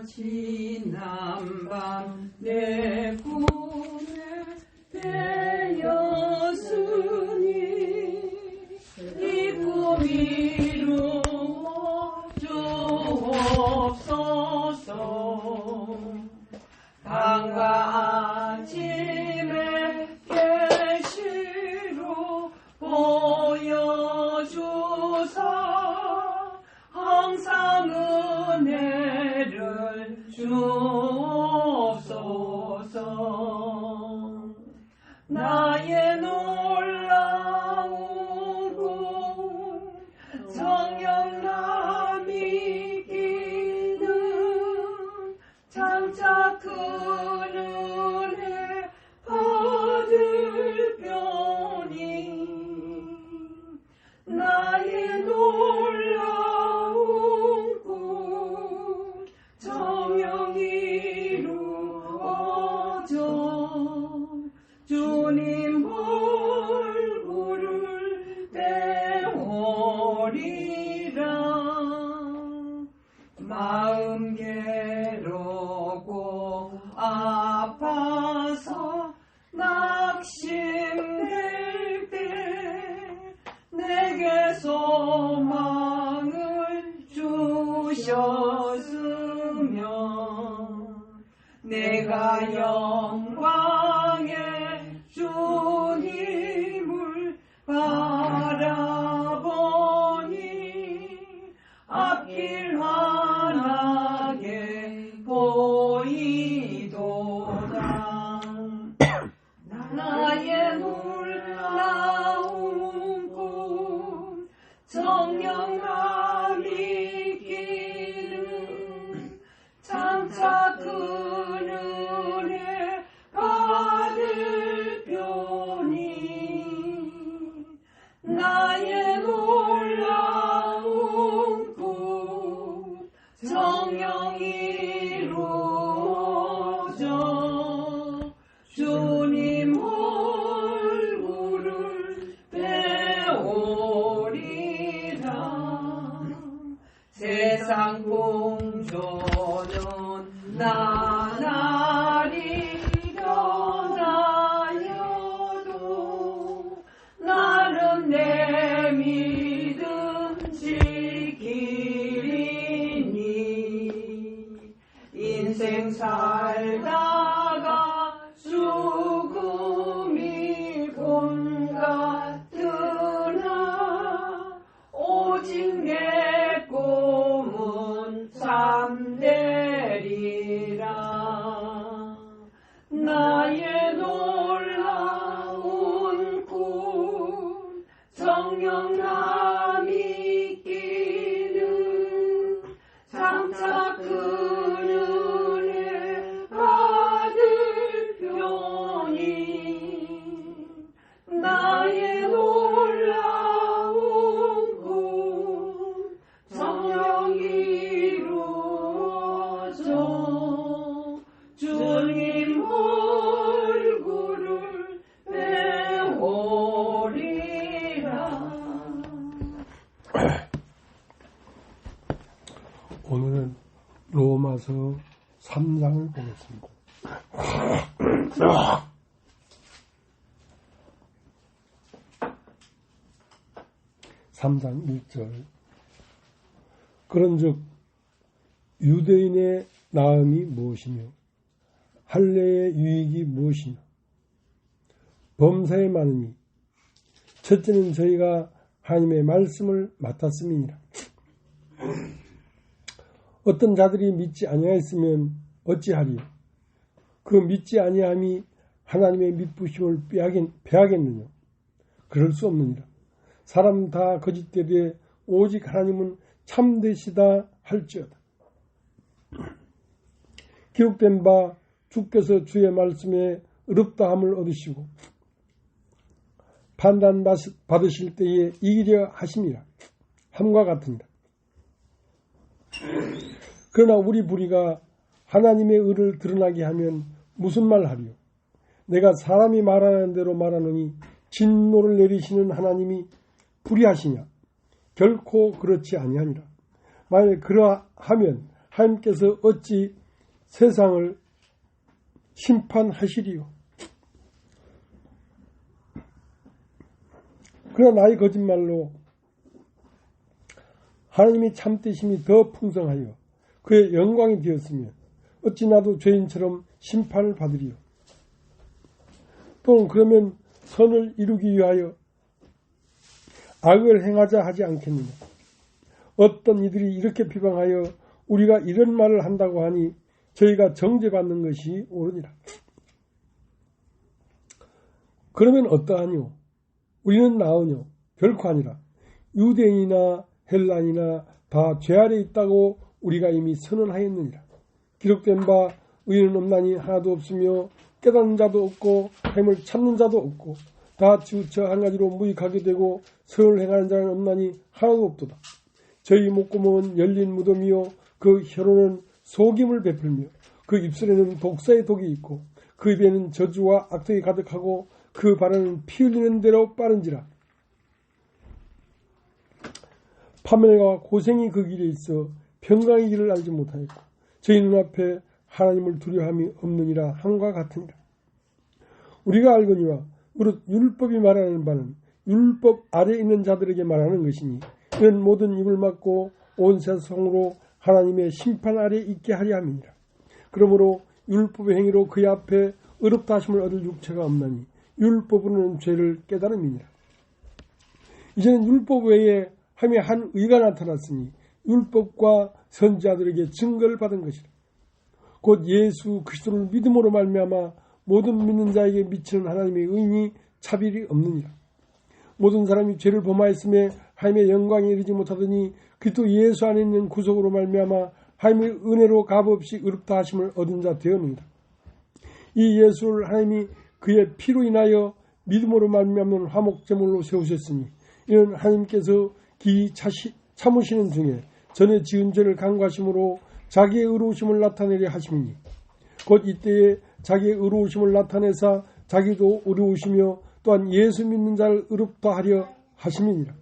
지난 밤 내 꿈에 되었으니 이 꿈 이루어 주옵소서. 밤과 아침에 계시로 보여주사 항상 은혜를 주옵소서. 나의 놀라운 꿈 성령남 이기는 장차 큰 은혜 받을 뼈니 나의 놀라운 꿈 성령 이루어져 주님 얼굴을 배우리라. 마음 괴롭고 아파서 낙심될 때 내게 소망을 주셨으며 내가 영광의 주님을 바라보니 앞길 환하게 보이도다. 나의 놀라운 꿈 성령남 이기는 장차 큰 은혜 받을 뼈니 나의 놀라운 꿈 성령 이루어져 주님 얼굴을 배우리라. 세상 공조는 나날이 변하여도 나는 내 믿음 지키리니 인생 살다가 죽음이 본 같으나 오직 내 꿈은 참되리라. 나의 놀라운 꿈 성령남 이기는 장차 큰 은혜 받을 뼈니 나의 놀라운 꿈 성령 이루어져 주님 얼굴을 배우리라. 오늘은 로마서 3장을 보겠습니다. 3장 1절. 그런즉 유대인의 나음이 무엇이며 할례의 유익이 무엇이냐. 범사에 많으니 첫째는 저희가 하나님의 말씀을 맡았음이니라. 어떤 자들이 믿지 아니하였으면 어찌하리요. 그 믿지 아니함이 하나님의 믿부심을 빼하겠느냐. 그럴 수 없느니라. 사람 다 거짓되되 오직 하나님은 참되시다 할지어다. 기록된 바 주께서 주의 말씀에 의롭다함을 얻으시고 판단 받으실 때에 이기려 하심이라 함과 같으니라. 그러나 우리 불의가 하나님의 의를 드러나게 하면 무슨 말 하리요. 내가 사람이 말하는 대로 말하노니 진노를 내리시는 하나님이 불의하시냐. 결코 그렇지 아니하니라. 만일 그러하면 하나님께서 어찌 세상을 심판하시리요. 그러나 나의 거짓말로 하나님의 참되심이 더 풍성하여 그의 영광이 되었으며 어찌 나도 죄인처럼 심판을 받으리요. 또는 그러면 선을 이루기 위하여 악을 행하자 하지 않겠느냐. 어떤 이들이 이렇게 비방하여 우리가 이런 말을 한다고 하니 저희가 정죄받는 것이 옳으니라. 그러면 어떠하뇨? 우리는 나으뇨? 결코 아니라. 유대인이나 헬란이나 다 죄 아래 있다고 우리가 이미 선언하였느니라. 기록된 바 의인은 없나니 하나도 없으며 깨닫는 자도 없고 하나님을 찾는 자도 없고 다 치우쳐 한 가지로 무익하게 되고 선을 행하는 자는 없나니 하나도 없도다. 저희 목구멍은 열린 무덤이요 그 혀로는 속임을 베풀며 그 입술에는 독사의 독이 있고 그 입에는 저주와 악독이 가득하고 그 발은 피 흘리는 대로 빠른지라. 파멸과 고생이 그 길에 있어 평강의 길을 알지 못하였고 저희 눈앞에 하나님을 두려움이 없느니라 함과 같으니라. 우리가 알거니와 무릇 율법이 말하는 바는 율법 아래 있는 자들에게 말하는 것이니 이는 모든 입을 막고 온 세상으로 하나님의 심판 아래 있게 하려 함이니라. 그러므로 율법의 행위로 그의 앞에 의롭다 하심을 얻을 육체가 없나니 율법으로는 죄를 깨달음이니라. 이제는 율법 외에 하나님의 한 의가 나타났으니 율법과 선지자들에게 증거를 받은 것이라. 곧 예수 그리스도를 믿음으로 말미암아 모든 믿는 자에게 미치는 하나님의 의인이 차별이 없느니라. 모든 사람이 죄를 범하였음에 하나님의 영광에 이르지 못하더니 그리스도 예수 안에 있는 구속으로 말미암아 하나님의 은혜로 값없이 의롭다 하심을 얻은 자 되었느니라. 이 예수를 하나님이 그의 피로 인하여 믿음으로 말미암는 화목제물로 세우셨으니 이는 하나님께서 기 참으시는 중에 전에 지은 죄를 간과하심으로 자기의 의로우심을 나타내려 하심이니 곧 이때에 자기의 의로우심을 나타내사 자기도 의로우시며 또한 예수 믿는 자를 의롭다 하려 하심이니라.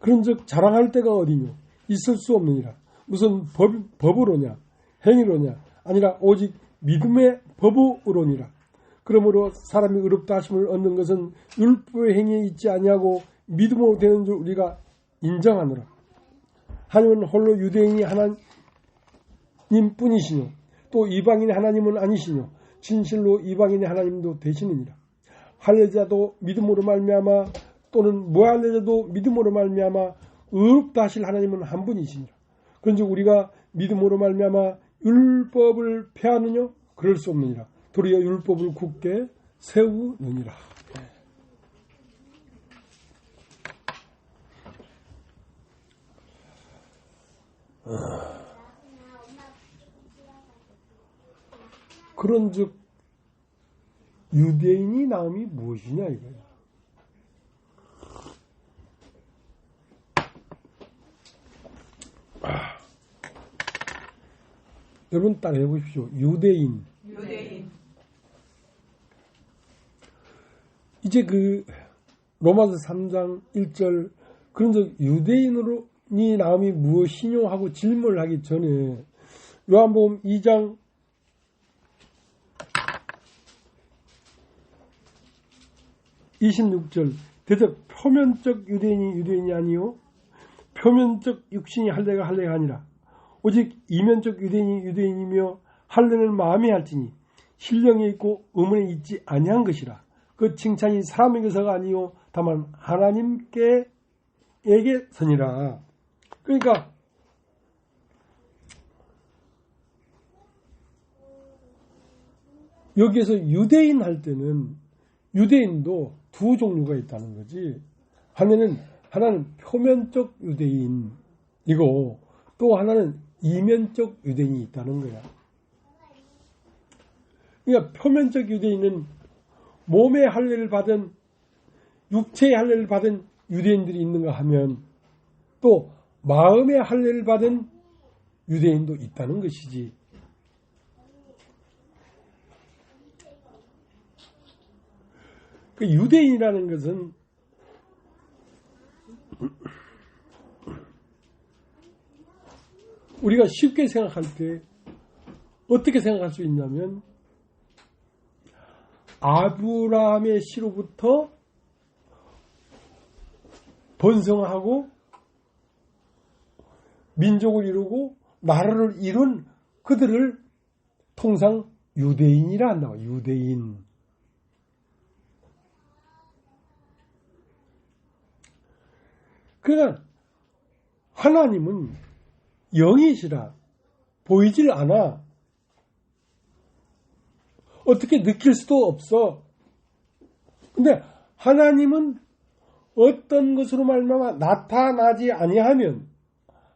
그런즉 자랑할 때가 어디뇨? 있을 수 없느니라. 무슨 법으로냐 행위로냐 아니라 오직 믿음의 법으로니라. 그러므로 사람이 의롭다 하심을 얻는 것은 율법의 행위에 있지 아니하고 믿음으로 되는 줄 우리가 인정하노라. 하나님은 홀로 유대인이 하나님뿐이시뇨 또 이방인의 하나님은 아니시뇨 진실로 이방인의 하나님도 되시느니라. 할례자도 믿음으로 말미암아 또는 무할례자도 믿음으로 말미암아 의롭다 하실 하나님은 한 분이시니라. 그런즉 우리가 믿음으로 말미암아 율법을 폐하느냐? 그럴 수 없느니라. 도리어 율법을 굳게 세우느니라. 그런즉 유대인이 나음이 무엇이냐 이거야. 여러분 따라해 보십시오. 유대인. 이제 그 로마서 3장 1절 그런즉 유대인이 나음이 무엇이뇨 하고 질문을 하기 전에 요한복음 2장 26절 대적 표면적 유대인이 아니요 표면적 육신이 할례가 아니라 오직 이면적 유대인이며 할례는 마음에 할지니 신령에 있고 의문에 있지 아니한 것이라. 그 칭찬이 사람에게서가 아니요 다만 하나님께에게서니라. 그러니까 여기에서 유대인 할 때는 유대인도 두 종류가 있다는 거지. 하나는 표면적 유대인이고 또 하나는 이면적 유대인이 있다는 거야. 그러니까 표면적 유대인은 몸의 할례를 받은 육체의 할례를 받은 유대인들이 있는가 하면 또 마음의 할례를 받은 유대인도 있다는 것이지. 그 유대인이라는 것은 우리가 쉽게 생각할 때 어떻게 생각할 수 있냐면 아브라함의 씨로부터 번성하고 민족을 이루고 나라를 이룬 그들을 통상 유대인이라 한다고. 유대인. 그러나 하나님은 영이시라 보이질 않아. 어떻게 느낄 수도 없어. 근데 하나님은 어떤 것으로 말미암아 나타나지 아니하면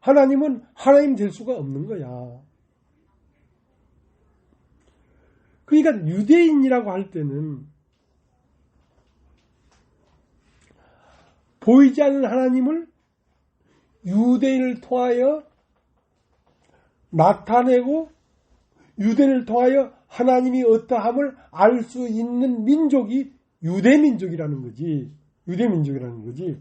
하나님은 하나님 될 수가 없는 거야. 그러니까 유대인이라고 할 때는 보이지 않는 하나님을 유대인을 통하여 나타내고 유대인을 통하여 하나님이 어떠함을 알 수 있는 민족이 유대민족이라는 거지. 유대민족이라는 거지.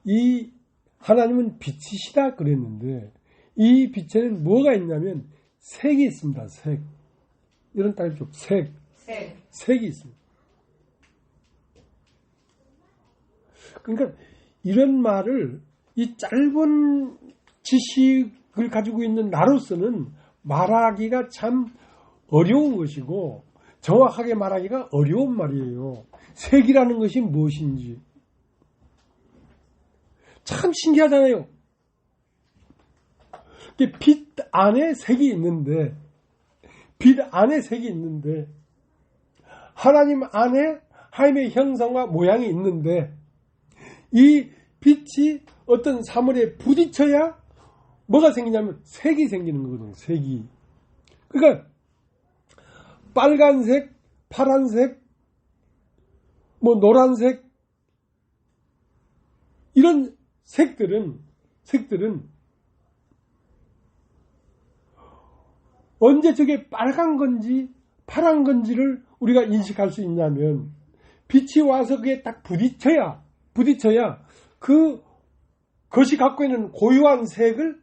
이 하나님은 빛이시다 그랬는데 이 빛에는 뭐가 있냐면 색이 있습니다. 색. 이런 따위죠. 색이 있습니다. 그러니까 이런 말을 이 짧은 지식을 가지고 있는 나로서는 말하기가 참 어려운 것이고 정확하게 말하기가 어려운 말이에요. 색이라는 것이 무엇인지. 참 신기하잖아요. 빛 안에 색이 있는데 하나님 안에 하나님의 형상과 모양이 있는데 이 빛이 어떤 사물에 부딪혀야 뭐가 생기냐면 색이 생기는 거거든요. 색이. 그러니까 빨간색, 파란색, 노란색 이런 색들은 언제 저게 빨간 건지 파란 건지를 우리가 인식할 수 있냐면 빛이 와서 그게 딱 부딪혀야 그것이 갖고 있는 고유한 색을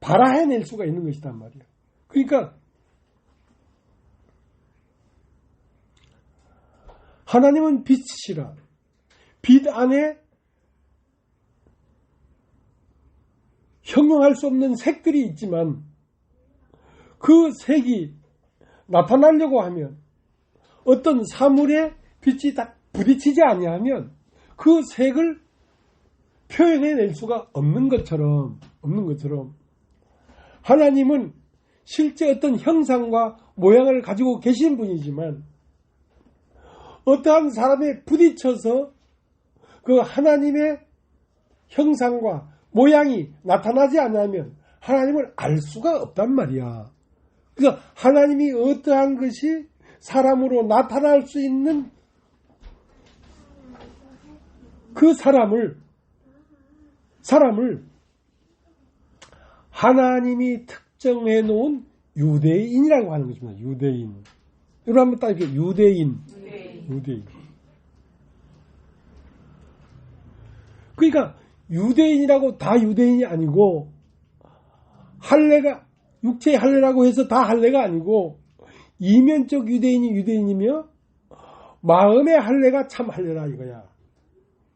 발아해낼 수가 있는 것이단 말이에요. 그러니까 하나님은 빛이시라. 빛 안에 형용할 수 없는 색들이 있지만 그 색이 나타나려고 하면 어떤 사물에 빛이 딱 부딪히지 아니하면 그 색을 표현해낼 수가 없는 것처럼 하나님은 실제 어떤 형상과 모양을 가지고 계신 분이지만 어떠한 사람에 부딪혀서 그 하나님의 형상과 모양이 나타나지 않으면 하나님을 알 수가 없단 말이야. 그래서 하나님이 어떠한 것이 사람으로 나타날 수 있는 그 사람을 하나님이 특정해 놓은 유대인이라고 하는 것입니다. 유대인. 여러분 한번 딱 이렇게 유대인. 그러니까 유대인이라고 다 유대인이 아니고 할례가 육체의 할례라고 해서 다 할례가 아니고 이면적 유대인이 유대인이며 마음의 할례가 참 할례라 이거야.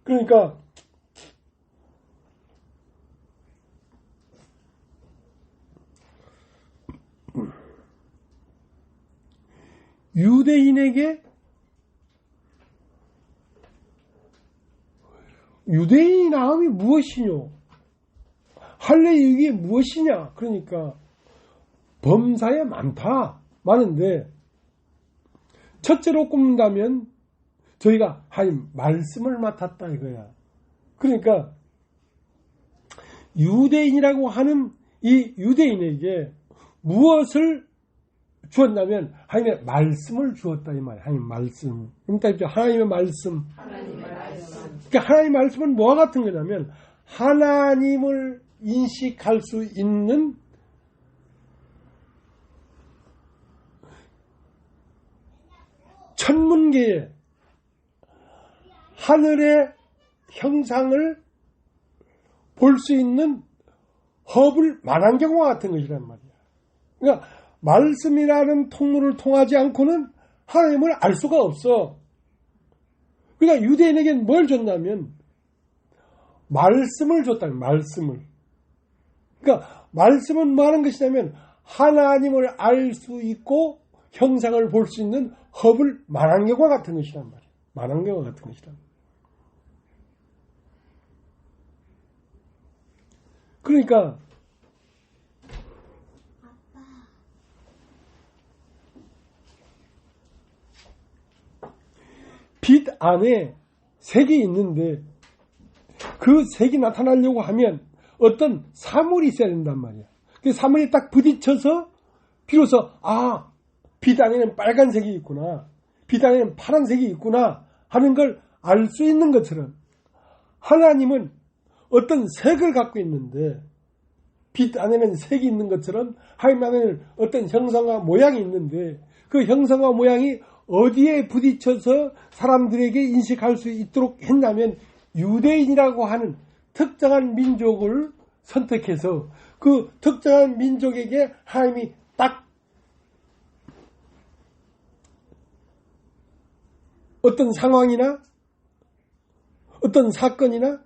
그러니까 유대인에게 유대인이 나음이 무엇이뇨? 할례 이게 무엇이냐? 그러니까 범사에 많은데 첫째로 꼽는다면 저희가 하나님 말씀을 맡았다 이거야. 그러니까 유대인이라고 하는 이 유대인에게 무엇을 주었냐면 하나님의 말씀을 주었다 이 말이야. 하나님 말씀. 그러니까 하나님의 말씀. 그러니까 하나님의 말씀은 뭐와 같은 거냐면 하나님을 인식할 수 있는 천문계에 하늘의 형상을 볼 수 있는 허블 만안경과 같은 것이란 말이야. 그러니까 말씀이라는 통로를 통하지 않고는 하나님을 알 수가 없어. 그러니까 유대인에게는 뭘 줬냐면 말씀을 줬다. 말씀을. 그러니까 말씀은 뭐 하는 것이냐면 하나님을 알 수 있고 형상을 볼 수 있는 허블 만안경과 같은 것이란 말이야. 만안경과 같은 것이란 말이야. 그러니까 빛 안에 색이 있는데 그 색이 나타나려고 하면 어떤 사물이 있어야 된단 말이야. 그 사물이 딱 부딪혀서 비로소 빛 안에는 빨간색이 있구나, 빛 안에는 파란색이 있구나 하는 걸 알 수 있는 것처럼 하나님은 어떤 색을 갖고 있는데 빛 안에는 색이 있는 것처럼 하나님 안에는 어떤 형상과 모양이 있는데 그 형상과 모양이 어디에 부딪혀서 사람들에게 인식할 수 있도록 했냐면 유대인이라고 하는 특정한 민족을 선택해서 그 특정한 민족에게 하나님이 딱 어떤 상황이나 어떤 사건이나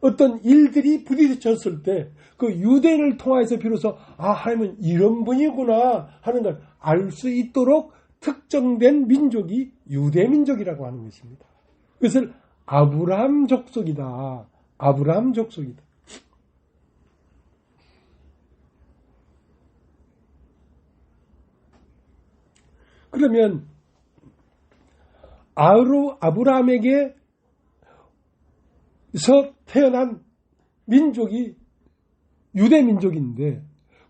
어떤 일들이 부딪혔을 때 그 유대인을 통해서 비로소 하나님은 이런 분이구나 하는 걸 알 수 있도록 특정된 민족이 유대민족이라고 하는 것입니다. 그것을 아브라함 족속이다. 아브라함 족속이다. 그러면 아브라함에게서 태어난 민족이 유대민족인데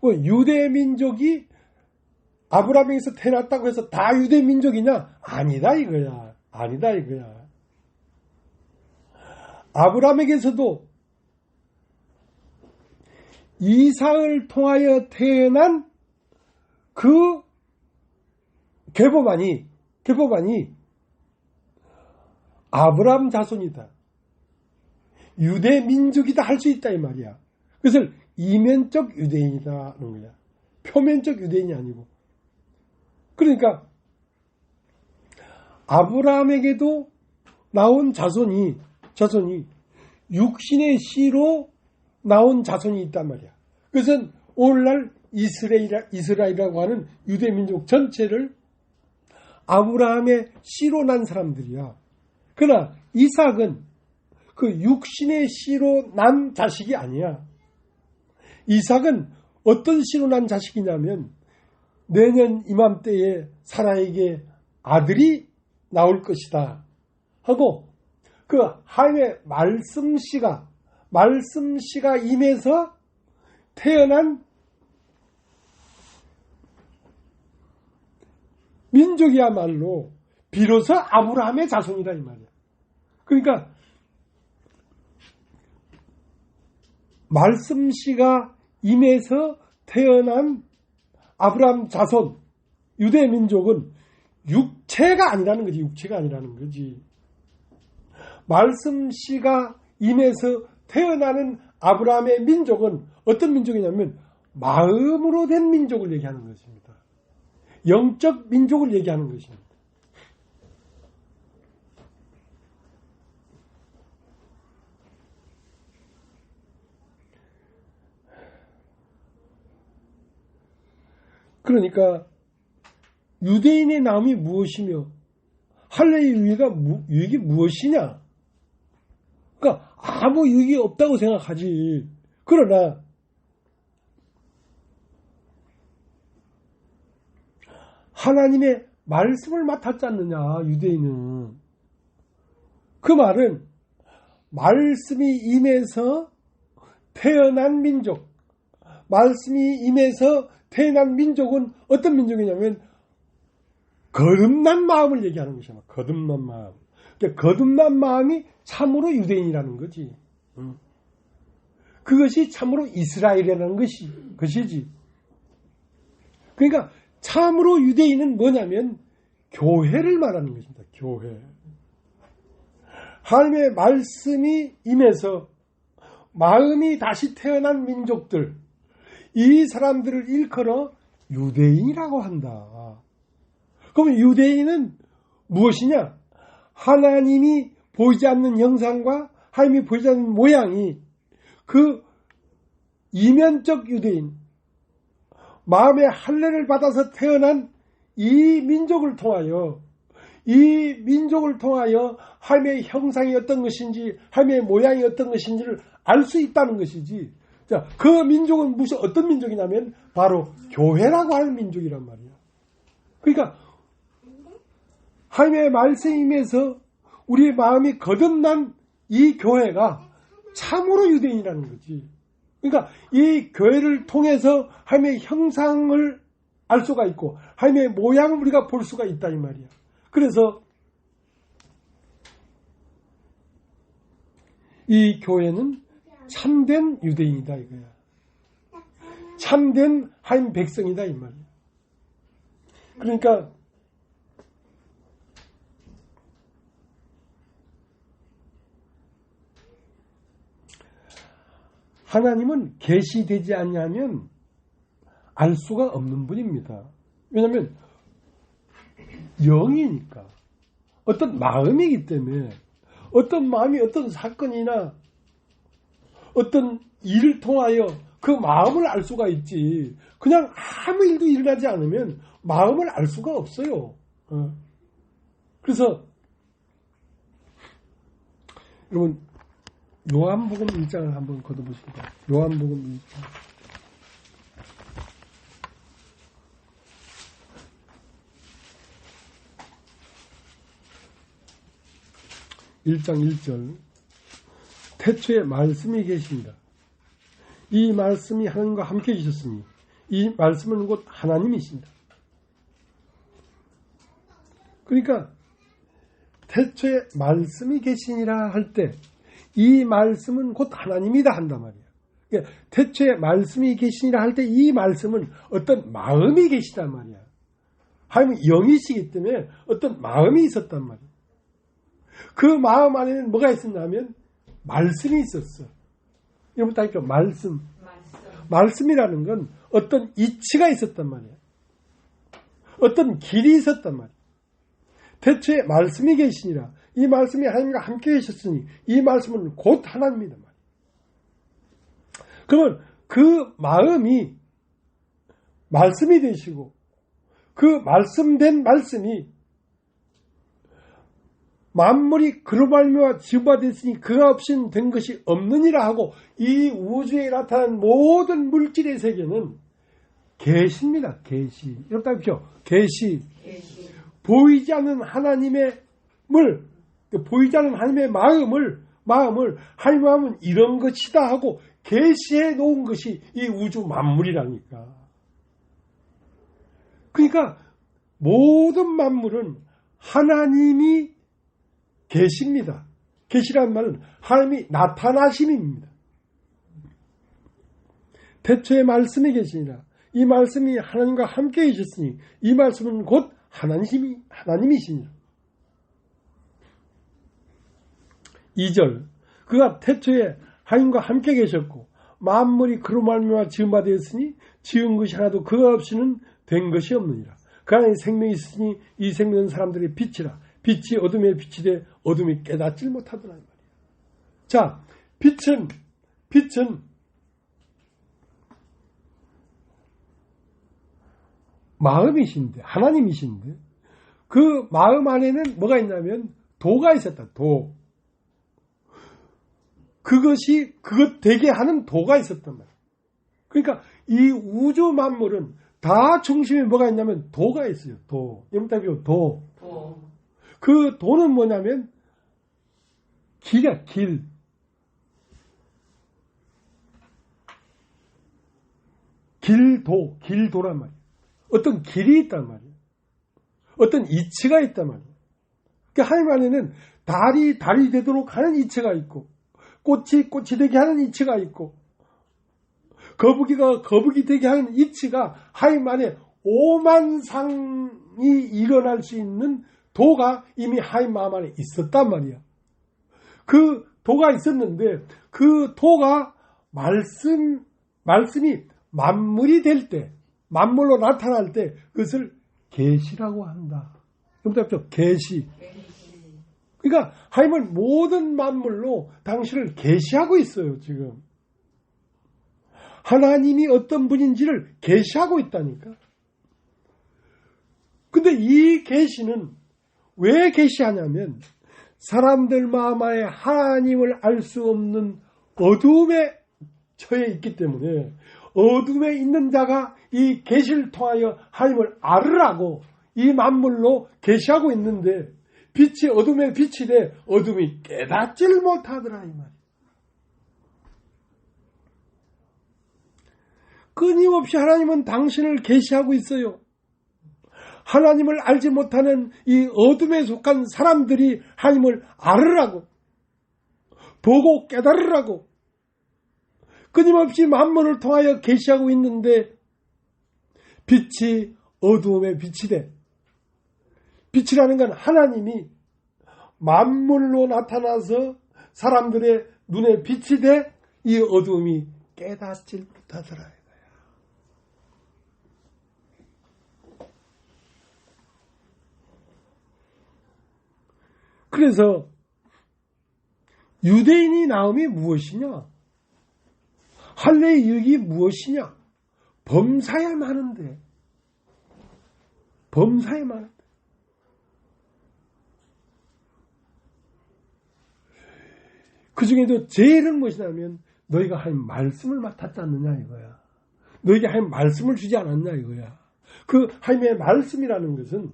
유대민족이 아브라함에게서 태어났다고 해서 다 유대민족이냐? 아니다 이거야. 아니다 이거야. 아브라함에게서도 이삭을 통하여 태어난 그 계보만이 아브라함 자손이다. 유대민족이다 할 수 있다 이 말이야. 그것을 이면적 유대인이다 하는 거야. 표면적 유대인이 아니고. 그러니까 아브라함에게도 나온 자손이 육신의 씨로 나온 자손이 있단 말이야. 그것은 오늘날 이스라엘이라고 하는 유대민족 전체를 아브라함의 씨로 난 사람들이야. 그러나 이삭은 그 육신의 씨로 난 자식이 아니야. 이삭은 어떤 씨로 난 자식이냐면 내년 이맘때에 사라에게 아들이 나올 것이다 하고 그 하나님의 말씀씨가 임해서 태어난 민족이야말로 비로소 아브라함의 자손이다 이 말이야. 그러니까 말씀씨가 임해서 태어난 아브라함 자손 유대민족은 육체가 아니라는 거지. 육체가 아니라는 거지. 말씀씨가 임해서 태어나는 아브라함의 민족은 어떤 민족이냐면 마음으로 된 민족을 얘기하는 것입니다. 영적 민족을 얘기하는 것입니다. 그러니까 유대인의 나음이 무엇이며 할례의 유익이 무엇이냐? 그러니까 아무 유익이 없다고 생각하지. 그러나 하나님의 말씀을 맡았지 않느냐, 유대인은. 그 말은 말씀이 임해서 태어난 민족, 말씀이 임해서 태어난 민족은 어떤 민족이냐면 거듭난 마음을 얘기하는 것이야. 거듭난 마음. 그러니까 거듭난 마음이 참으로 유대인이라는 거지. 그것이 참으로 이스라엘이라는 것이지. 그러니까 참으로 유대인은 뭐냐면 교회를 말하는 것입니다. 교회. 하나님의 말씀이 임해서 마음이 다시 태어난 민족들, 이 사람들을 일컬어 유대인이라고 한다. 그럼 유대인은 무엇이냐? 하나님이 보이지 않는 형상과 하나님이 보이지 않는 모양이 그 이면적 유대인, 마음의 할례를 받아서 태어난 이 민족을 통하여 하나님의 형상이 어떤 것인지 하나님의 모양이 어떤 것인지를 알 수 있다는 것이지. 자, 그 민족은 어떤 민족이냐면 바로 교회라고 하는 민족이란 말이야. 그러니까 하나님의 말씀임에서 우리의 마음이 거듭난 이 교회가 참으로 유대인이라는 거지. 그러니까 이 교회를 통해서 하나님의 형상을 알 수가 있고 하나님의 모양을 우리가 볼 수가 있다 이 말이야. 그래서 이 교회는 참된 유대인이다 이거야. 참된 하나님 백성이다 이 말이야. 그러니까 하나님은 계시되지 않냐면 알 수가 없는 분입니다. 왜냐하면 영이니까 어떤 마음이기 때문에 어떤 마음이 어떤 사건이나 어떤 일을 통하여 그 마음을 알 수가 있지. 그냥 아무 일도 일어나지 않으면 마음을 알 수가 없어요. 그래서 여러분 요한복음 1장을 한번 걷어보십니다. 요한복음 1장 1장 1절 태초에 말씀이 계십니다. 이 말씀이 하나님과 함께 계셨으니 이 말씀은 곧 하나님이십니다. 그러니까 태초에 말씀이 계시니라 할 때 이 말씀은 곧 하나님이다 한단 말이야. 그러니까 태초에 말씀이 계시니라 할 때 이 말씀은 어떤 마음이 계시단 말이야. 하나님은 영이시기 때문에 어떤 마음이 있었단 말이야. 그 마음 안에는 뭐가 있었냐면 말씀이 있었어. 여러분 다 있죠? 말씀이라는 건 어떤 이치가 있었단 말이야. 어떤 길이 있었단 말이야. 태초에 말씀이 계시니라. 이 말씀이 하나님과 함께 계셨으니 이 말씀은 곧 하나님이다 말이야. 그러면 그 마음이 말씀이 되시고 그 말씀된 말씀이 만물이 그로 말미암아 지음바 됐으니 그가 없이는 된 것이 없느니라 하고 이 우주에 나타난 모든 물질의 세계는 계시입니다. 계시. 이렇게 하십시오. 계시. 보이지 않는 하나님의 보이지 않는 하나님의 마음을 하나님 마음은 이런 것이다 하고 계시해 놓은 것이 이 우주 만물이라니까. 그러니까 모든 만물은 하나님이 계십니다. 계시란 말은 하나님이 나타나심입니다. 태초에 말씀이 계시니라. 이 말씀이 하나님과 함께 계셨으니 이 말씀은 곧 하나님이시니라. 2절 그가 태초에 하나님과 함께 계셨고 만물이 그로 말미암아 지음바 되었으니 지은 것이 하나도 그가 없이는 된 것이 없느니라. 그 안에 생명이 있으니 이 생명은 사람들의 빛이라. 빛이 어둠에 빛이 돼 어둠이 깨닫질 못하더라. 자, 빛은 마음이신데 하나님이신데 그 마음 안에는 뭐가 있냐면 도가 있었다. 도. 그것 되게 하는 도가 있었단 말이야. 그러니까 이 우주 만물은 다 중심에 뭐가 있냐면 도가 있어요. 도. 여러분 도. 그 도는 뭐냐면 길이야. 길도란 말이야. 어떤 길이 있단 말이야. 어떤 이치가 있단 말이야. 그러니까 하나님 안에는 달이 되도록 하는 이치가 있고 꽃이 되게 하는 이치가 있고 거북이가 거북이 되게 하는 이치가 하나님 안에 오만상이 일어날 수 있는 도가 이미 하나님 마음 안에 있었단 말이야. 그 도가 있었는데 그 도가 말씀이 만물이 될 때, 만물로 나타날 때 그것을 계시라고 한다. 그렇죠? 계시. 그러니까 하나님은 모든 만물로 당신을 계시하고 있어요. 지금 하나님이 어떤 분인지를 계시하고 있다니까. 근데 이 계시는 왜 계시하냐면 사람들 마음 안에 하나님을 알 수 없는 어두움에 처해 있기 때문에 어둠에 있는 자가 이 계시를 통하여 하나님을 알으라고 이 만물로 계시하고 있는데 빛이 어둠에 빛이 돼 어둠이 깨닫지를 못하더라 이 말이에요. 끊임없이 하나님은 당신을 계시하고 있어요. 하나님을 알지 못하는 이 어둠에 속한 사람들이 하나님을 알으라고 보고 깨달으라고 끊임없이 만물을 통하여 계시하고 있는데 빛이 어두움에 빛이 돼. 빛이라는 건 하나님이 만물로 나타나서 사람들의 눈에 빛이 돼 이 어두움이 깨닫질 못하더라. 그래서 유대인이 나음이 무엇이냐? 할례의 이익이 무엇이냐? 범사에 많은데. 범사에 많은데. 그 중에도 제일은 무엇이냐면 너희가 하나님 말씀을 맡았지 않느냐 이거야. 너희에게 하나님 말씀을 주지 않았냐 이거야. 그 하나님의 말씀이라는 것은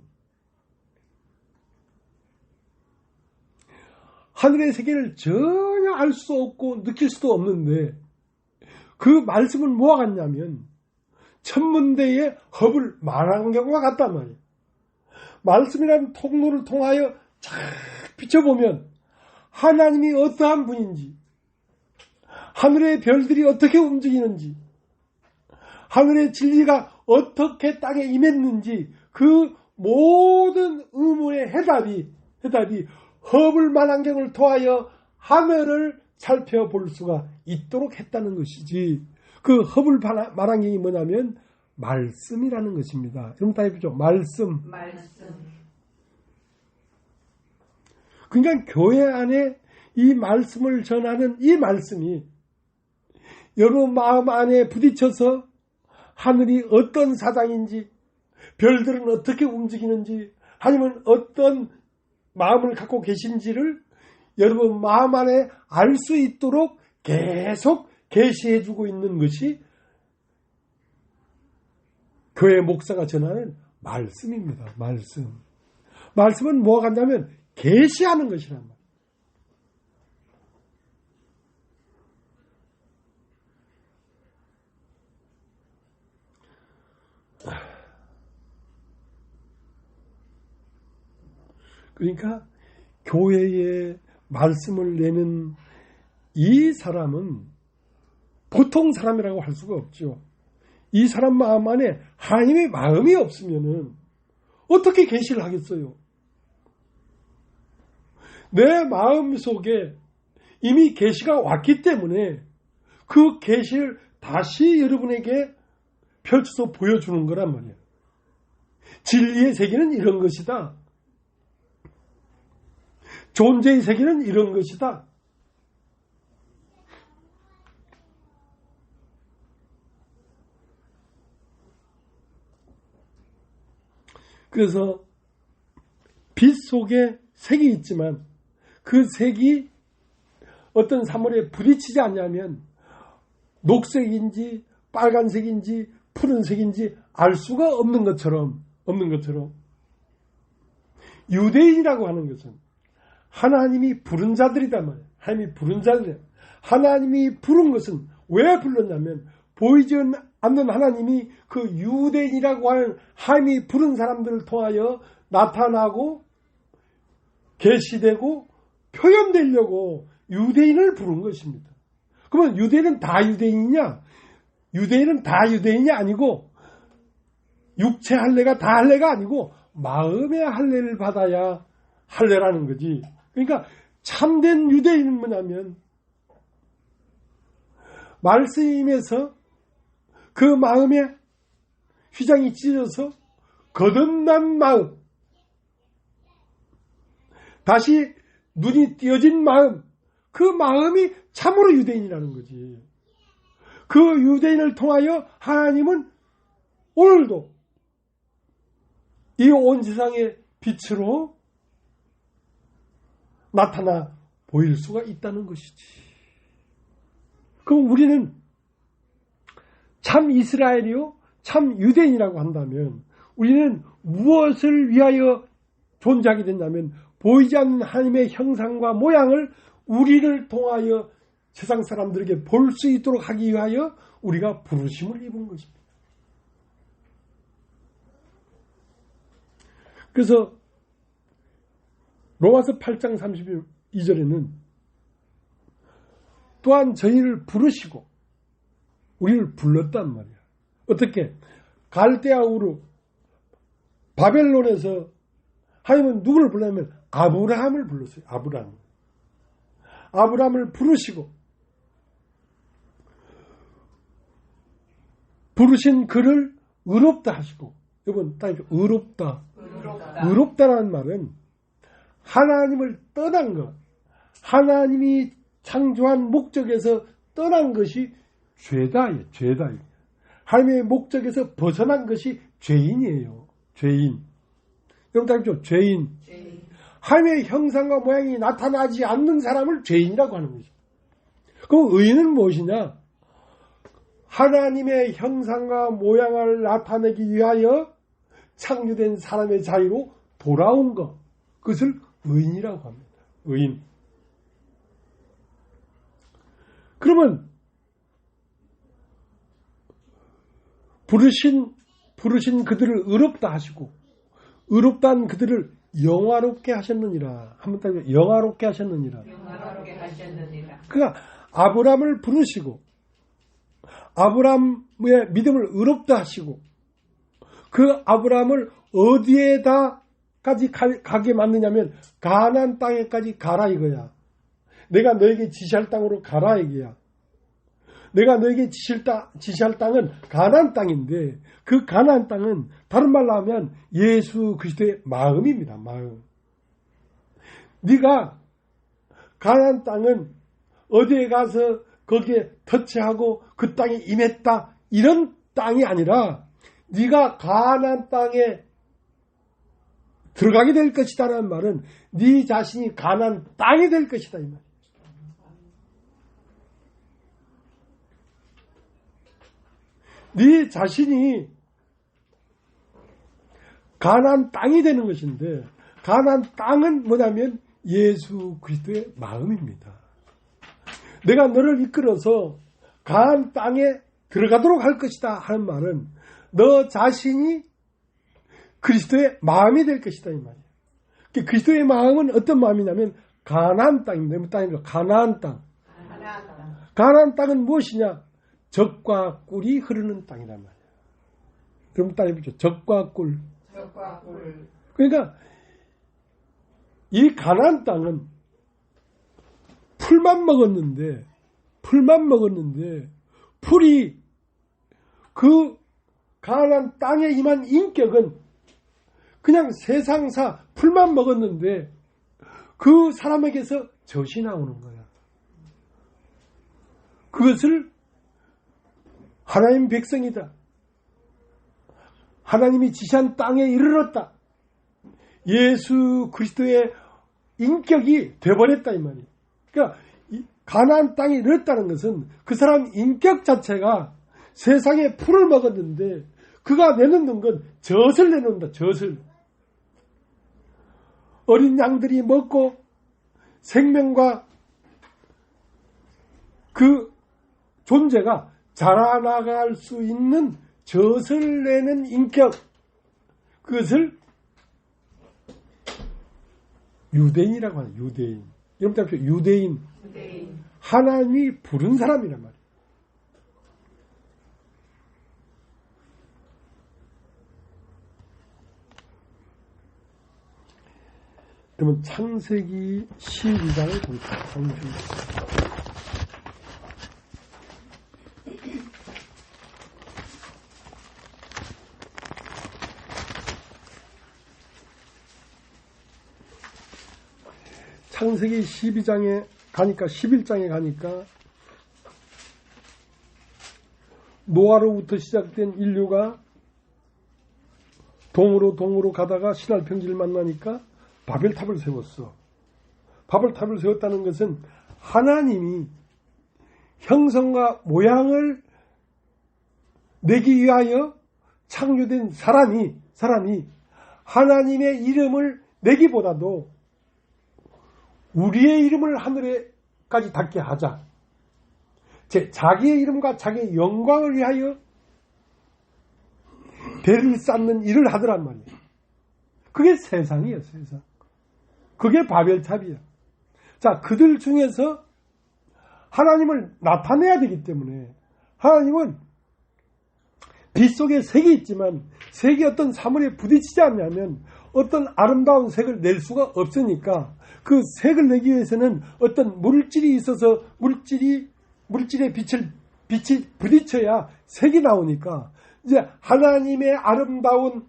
하늘의 세계를 전혀 알 수 없고 느낄 수도 없는데 그 말씀은 뭐가 같냐면 천문대의 허블 망원경과 같단 말이에요. 말씀이라는 통로를 통하여 쫙 비춰보면 하나님이 어떠한 분인지 하늘의 별들이 어떻게 움직이는지 하늘의 진리가 어떻게 땅에 임했는지 그 모든 의문의 해답이 허블 망원경을 통하여 하늘을 살펴볼 수가 있도록 했다는 것이지. 그 허블 망원경이 뭐냐면 말씀이라는 것입니다. 여러분 다 해보죠. 말씀. 그러니까 교회 안에 이 말씀을 전하는 이 말씀이 여러분 마음 안에 부딪혀서 하늘이 어떤 사장인지 별들은 어떻게 움직이는지 하나님은 어떤 마음을 갖고 계신지를 여러분 마음 안에 알 수 있도록 계속 계시해 주고 있는 것이 교회 목사가 전하는 말씀입니다. 말씀은 뭐가 같냐면 계시하는 것이란 말이에요. 그러니까 교회에 말씀을 내는 이 사람은 보통 사람이라고 할 수가 없죠. 이 사람 마음 안에 하나님의 마음이 없으면은 어떻게 계시를 하겠어요? 내 마음 속에 이미 계시가 왔기 때문에 그 계시를 다시 여러분에게 펼쳐서 보여주는 거란 말이에요. 진리의 세계는 이런 것이다. 존재의 세계는 이런 것이다. 그래서 빛 속에 색이 있지만 그 색이 어떤 사물에 부딪히지 않냐면 녹색인지 빨간색인지 푸른색인지 알 수가 없는 것처럼 유대인이라고 하는 것은 하나님이 부른 자들이단 말이에요. 하나님이 부른 자들. 하나님이 부른 것은 왜 불렀냐면 보이지 않는 하나님이 그 유대인이라고 하는 하나님이 부른 사람들을 통하여 나타나고 계시되고 표현되려고 유대인을 부른 것입니다. 그러면 유대인은 다 유대인이냐? 유대인은 다 유대인이 아니고 육체 할례가 다 할례가 아니고 마음의 할례를 받아야 할례라는 거지. 그러니까 참된 유대인은 뭐냐면 말씀임에서 그 마음에 휘장이 찢어서 거듭난 마음, 다시 눈이 띄어진 마음, 그 마음이 참으로 유대인이라는 거지. 그 유대인을 통하여 하나님은 오늘도 이 온 세상의 빛으로 나타나 보일 수가 있다는 것이지. 그럼 우리는 참 이스라엘이요, 참 유대인이라고 한다면 우리는 무엇을 위하여 존재하게 됐냐면 보이지 않는 하나님의 형상과 모양을 우리를 통하여 세상 사람들에게 볼 수 있도록 하기 위하여 우리가 부르심을 입은 것입니다. 그래서 로마서 8장 32절에는 또한 저희를 부르시고 우리를 불렀단 말이야. 어떻게? 갈대아 우르 바벨론에서 하나님은 누구를 불렀냐면 아브라함을 불렀어요. 아브라함을 부르시고 부르신 그를 의롭다 하시고, 여러분 딱 의롭다라는 말은 하나님을 떠난 것, 하나님이 창조한 목적에서 떠난 것이 죄다. 하나님의 목적에서 벗어난 것이 죄인이에요. 죄인. 여러분 알죠? 죄인. 하나님의 형상과 모양이 나타나지 않는 사람을 죄인이라고 하는 거죠. 그럼 의인은 무엇이냐? 하나님의 형상과 모양을 나타내기 위하여 창조된 사람의 자유로 돌아온 것, 그것을 의인이라고 합니다. 의인. 그러면 부르신 그들을 의롭다 하시고 의롭다는 그들을 영화롭게 하셨느니라. 한번 따져 영화롭게 하셨느니라. 그러니까 아브라함을 부르시고 아브라함의 믿음을 의롭다 하시고 그 아브라함을 어디에다까지 가게 만드냐면 가나안 땅에까지 가라 이거야. 내가 너에게 지시할 땅으로 가라 이거야. 내가 너에게 지시할 땅은 가나안 땅인데 그 가나안 땅은 다른 말로 하면 예수 그리스도의 마음입니다. 마음. 네가 가나안 땅은 어디에 가서 거기에 터치하고 그 땅에 임했다 이런 땅이 아니라 네가 가나안 땅에 들어가게 될 것이다라는 말은 네 자신이 가나안 땅이 될 것이다 이 말. 네 자신이 가나안 땅이 되는 것인데 가나안 땅은 뭐냐면 예수 그리스도의 마음입니다. 내가 너를 이끌어서 가나안 땅에 들어가도록 할 것이다 하는 말은 너 자신이 그리스도의 마음이 될 것이다 이 말이에요. 그리스도의 마음은 어떤 마음이냐면 가나안 땅입니다. 내 땅이 가나안 땅. 가나안 땅은 무엇이냐? 젖과 꿀이 흐르는 땅이란 말이에요. 그럼 땅이 보죠. 젖과 꿀. 그러니까 이 가나안 땅은 풀만 먹었는데 풀이 그 가나안 땅에 임한 인격은 그냥 세상사 풀만 먹었는데 그 사람에게서 젖이 나오는 거야. 그것을 하나님 백성이다. 하나님이 지시한 땅에 이르렀다. 예수 그리스도의 인격이 되어버렸다 이 말이에요. 그러니까 가나안 땅에 이르렀다는 것은 그 사람 인격 자체가 세상에 풀을 먹었는데 그가 내놓는 건 젖을 내놓는다. 젖을. 어린 양들이 먹고 생명과 그 존재가 자라나갈 수 있는 젖을 내는 인격, 그것을 유대인이라고 하는 유대인. 여러분 유대인. 하나님이 부른 사람이란 말이에요. 그러면 창세기 12장을 보겠습니다. 창세기. 창세기 12장에 가니까 11장에 가니까 노아로부터 시작된 인류가 동으로 가다가 신할 평지를 만나니까 바벨탑을 세웠어. 바벨탑을 세웠다는 것은 하나님이 형성과 모양을 내기 위하여 창조된 사람이 하나님의 이름을 내기보다도 우리의 이름을 하늘에까지 닿게 하자. 자기의 이름과 자기의 영광을 위하여 배를 쌓는 일을 하더란 말이에요. 그게 세상이에요, 세상. 그게 바벨탑이야. 자, 그들 중에서 하나님을 나타내야 되기 때문에 하나님은 빛 속에 색이 있지만 색이 어떤 사물에 부딪히지 않냐면 어떤 아름다운 색을 낼 수가 없으니까 그 색을 내기 위해서는 어떤 물질이 있어서 물질의 빛이 부딪혀야 색이 나오니까 이제 하나님의 아름다운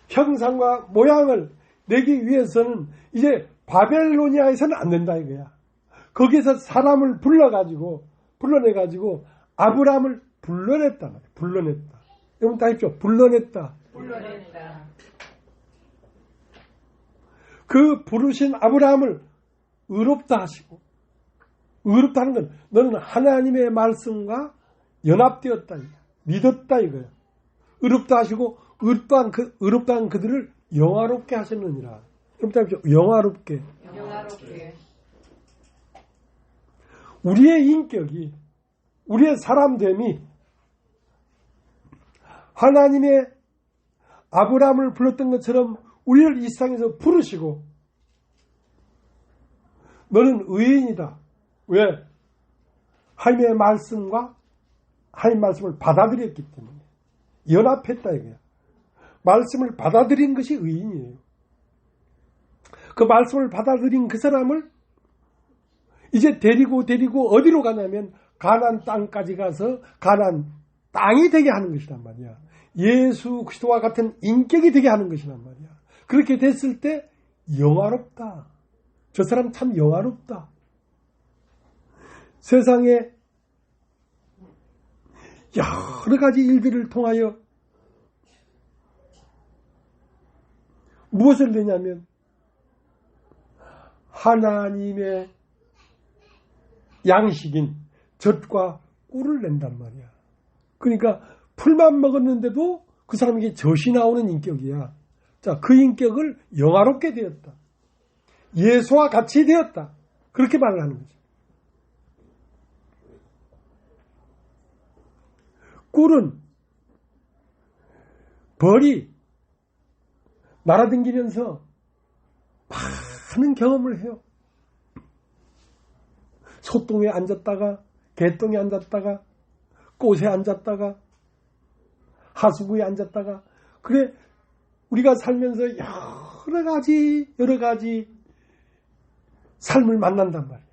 형상과 모양을 내기 위해서는 이제 바벨로니아에서는 안 된다 이거야. 거기서 사람을 불러내가지고 아브라함을 불러냈다. 여러분 다 했죠? 불러냈다. 그 부르신 아브라함을 의롭다 하시고, 의롭다는 건 너는 하나님의 말씀과 연합되었다, 믿었다 이거야. 의롭다 하시고 의롭다한 그들을 영화롭게 하셨느니라. 영화롭게. 우리의 인격이, 우리의 사람됨이 하나님의 아브라함을 불렀던 것처럼 우리를 이 세상에서 부르시고 너는 의인이다. 왜? 하나님의 말씀과 하나님의 말씀을 받아들였기 때문에 연합했다 이거야. 말씀을 받아들인 것이 의인이에요. 그 말씀을 받아들인 그 사람을 이제 데리고 어디로 가냐면 가나안 땅까지 가서 가나안 땅이 되게 하는 것이란 말이야. 예수 그리스도와 같은 인격이 되게 하는 것이란 말이야. 그렇게 됐을 때 영화롭다. 저 사람 참 영화롭다. 세상에 여러 가지 일들을 통하여 무엇을 내냐면 하나님의 양식인 젖과 꿀을 낸단 말이야. 그러니까 풀만 먹었는데도 그 사람에게 젖이 나오는 인격이야. 자, 그 인격을 영화롭게 되었다. 예수와 같이 되었다. 그렇게 말을 하는 거죠. 꿀은 벌이 날아다니면서 많은 경험을 해요. 소똥에 앉았다가 개똥에 앉았다가 꽃에 앉았다가 하수구에 앉았다가 그래 우리가 살면서 여러 가지 삶을 만난단 말이에요.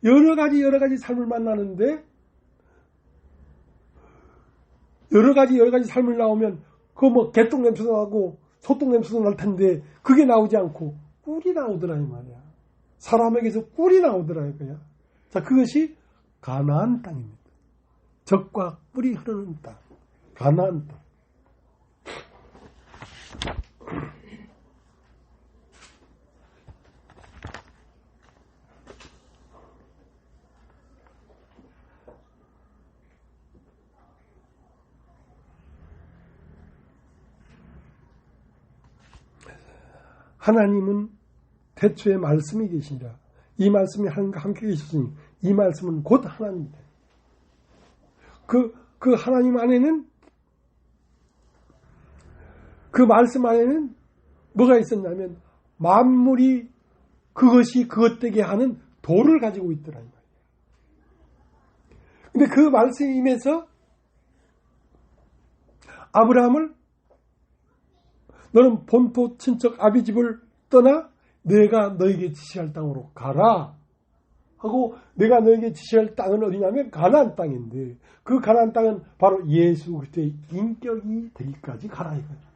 여러 가지 삶을 만나는데 여러 가지 삶을 나오면 그 뭐 개똥 냄새도 나고 소똥 냄새도 날 텐데 그게 나오지 않고 꿀이 나오더라 이 말이야. 사람에게서 꿀이 나오더라 이거야. 자, 그것이 가나안 땅입니다. 젖과 꿀이 흐르는 땅. 가나안 땅. 하나님은 태초에 말씀이 계시니라. 이 말씀이 하나님과 함께 계시니 이 말씀은 곧 하나님이다. 그 하나님 안에는 그 말씀 안에는 뭐가 있었냐면 만물이 그것이 그것 되게 하는 도를 가지고 있더라. 근데 그 말씀이 임해서 아브라함을 너는 본토 친척 아비 집을 떠나 내가 너에게 지시할 땅으로 가라 하고, 내가 너에게 지시할 땅은 어디냐면 가나안 땅인데, 그 가나안 땅은 바로 예수 그리스도의 인격이 되기까지 가라 이거예요.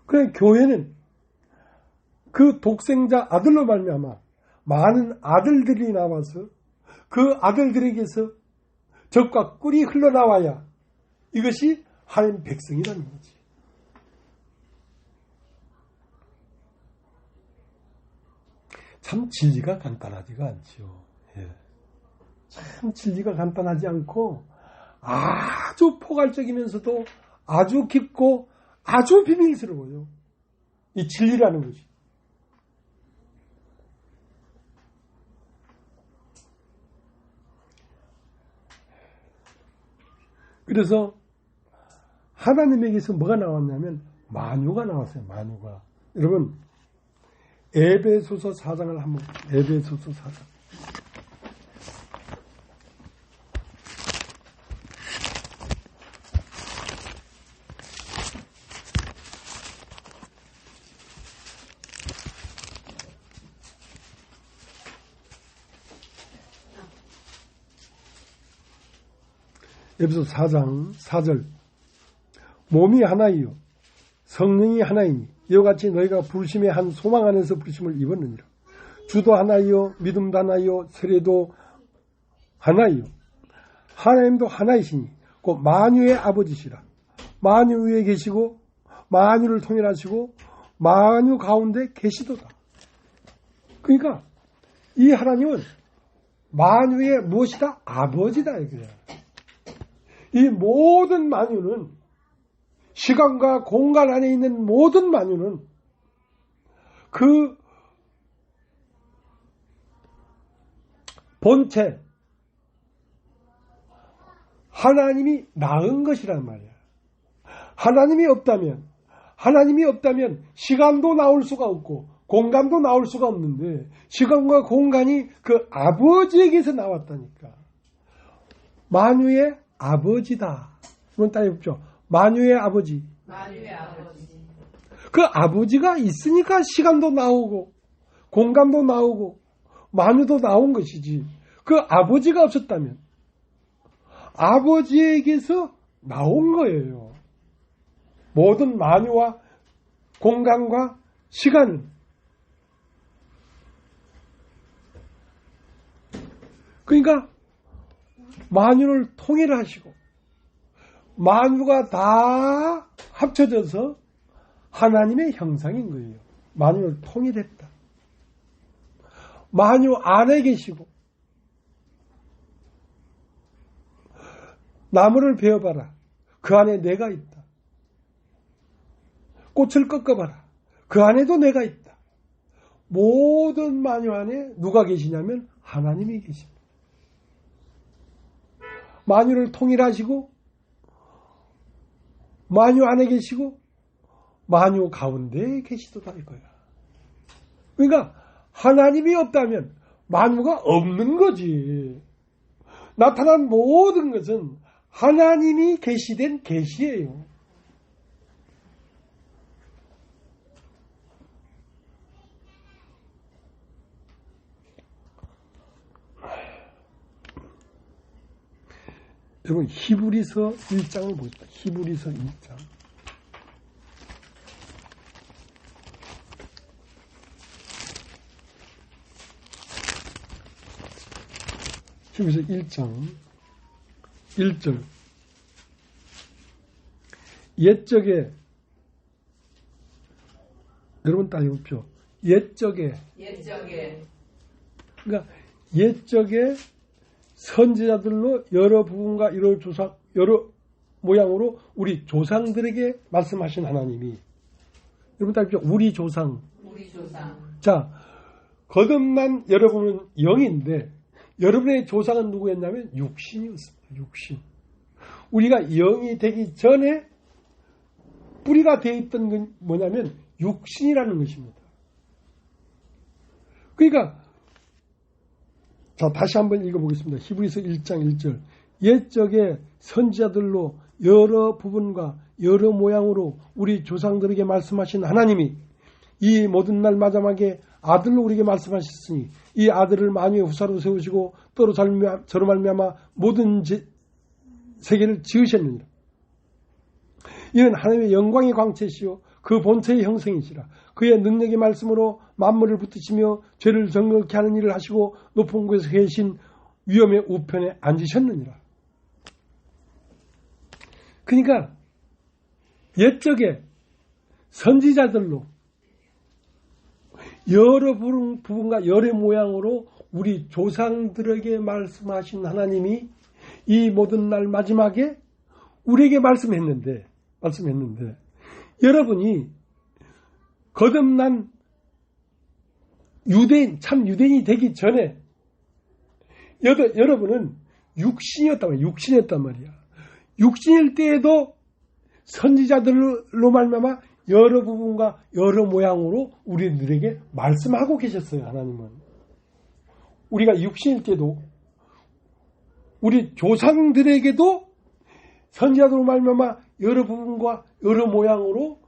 그래, 교회는 그 독생자 아들로 말미암아 많은 아들들이 나와서 그 아들들에게서 젖과 꿀이 흘러나와야 이것이 하나님 백성이라는 거지. 참 진리가 간단하지가 않죠. 예. 참 진리가 간단하지 않고 아주 포괄적이면서도 아주 깊고 아주 비밀스러워요. 이 진리라는 것이. 그래서 하나님에게서 뭐가 나왔냐면 만유가 나왔어요. 만유가. 여러분 에베소서 4장을 한번, 에베소서 4장. 에베소서 4장 4절. 몸이 하나이요 성령이 하나이니 이와 같이 너희가 부르심의 한 소망 안에서 부르심을 입었느니라. 주도 하나이요 믿음도 하나이요 세례도 하나이요 하나님도 하나이시니 곧 만유의 아버지시라. 만유 위에 계시고 만유를 통일하시고 만유 가운데 계시도다. 그러니까 이 하나님은 만유의 무엇이다? 아버지다 이거야. 이 모든 만유는, 시간과 공간 안에 있는 모든 만유는 그 본체 하나님이 낳은 것이란 말이야. 하나님이 없다면 시간도 나올 수가 없고 공간도 나올 수가 없는데, 시간과 공간이 그 아버지에게서 나왔다니까. 만유의 아버지다. 그럼 따져보죠. 만유의 아버지. 만유의 아버지. 그 아버지가 있으니까 시간도 나오고 공간도 나오고 만유도 나온 것이지. 그 아버지가 없었다면 아버지에게서 나온 거예요. 모든 만유와 공간과 시간은. 그러니까 만유를 통일하시고 만유가 다 합쳐져서 하나님의 형상인 거예요. 만유를 통일했다. 만유 안에 계시고 나무를 베어봐라. 그 안에 내가 있다. 꽃을 꺾어봐라. 그 안에도 내가 있다. 모든 만유 안에 누가 계시냐면 하나님이 계십니다. 만유를 통일하시고 만유 안에 계시고 만유 가운데 계시도다 이거야. 그러니까 하나님이 없다면 만유가 없는 거지. 나타난 모든 것은 하나님이 계시된 계시예요. 여러분 히브리서 1장을 보겠습니다. 히브리서 1장. 히브리서 1장 1절. 옛적에, 여러분 따져보십시오. 옛적에. 그러니까 옛적에 선지자들로 여러 부분과 여러 모양으로 우리 조상들에게 말씀하신 하나님이, 여러분 따집시오. 우리 조상. 자, 거듭난 여러분은 영인데 여러분의 조상은 누구였냐면 육신이었습니다. 육신. 우리가 영이 되기 전에 뿌리가 되어 있던 건 뭐냐면 육신이라는 것입니다. 그러니까 자, 다시 한번 읽어보겠습니다. 히브리서 1장 1절. 옛적에 선지자들로 여러 부분과 여러 모양으로 우리 조상들에게 말씀하신 하나님이 이 모든 날 마지막에 아들로 우리에게 말씀하셨으니 이 아들을 만유의 후사로 세우시고 또로 저로 말미암아 모든 세계를 지으셨느니라. 이는 하나님의 영광의 광채시요 그 본체의 형성이시라. 그의 능력의 말씀으로 만물을 붙드시며 죄를 정결케 하는 일을 하시고 높은 곳에서 계신 위엄의 우편에 앉으셨느니라. 그러니까 옛적에 선지자들로 여러 부분과 여러 모양으로 우리 조상들에게 말씀하신 하나님이 이 모든 날 마지막에 우리에게 말씀했는데 여러분이 거듭난 유대인, 참 유대인이 되기 전에 여러분은 육신이었단 말이야. 육신일 때에도 선지자들로 말미암아 여러 부분과 여러 모양으로 우리들에게 말씀하고 계셨어요. 하나님은. 우리가 육신일 때도 우리 조상들에게도 선지자들로 말미암아 여러 부분과 여러 모양으로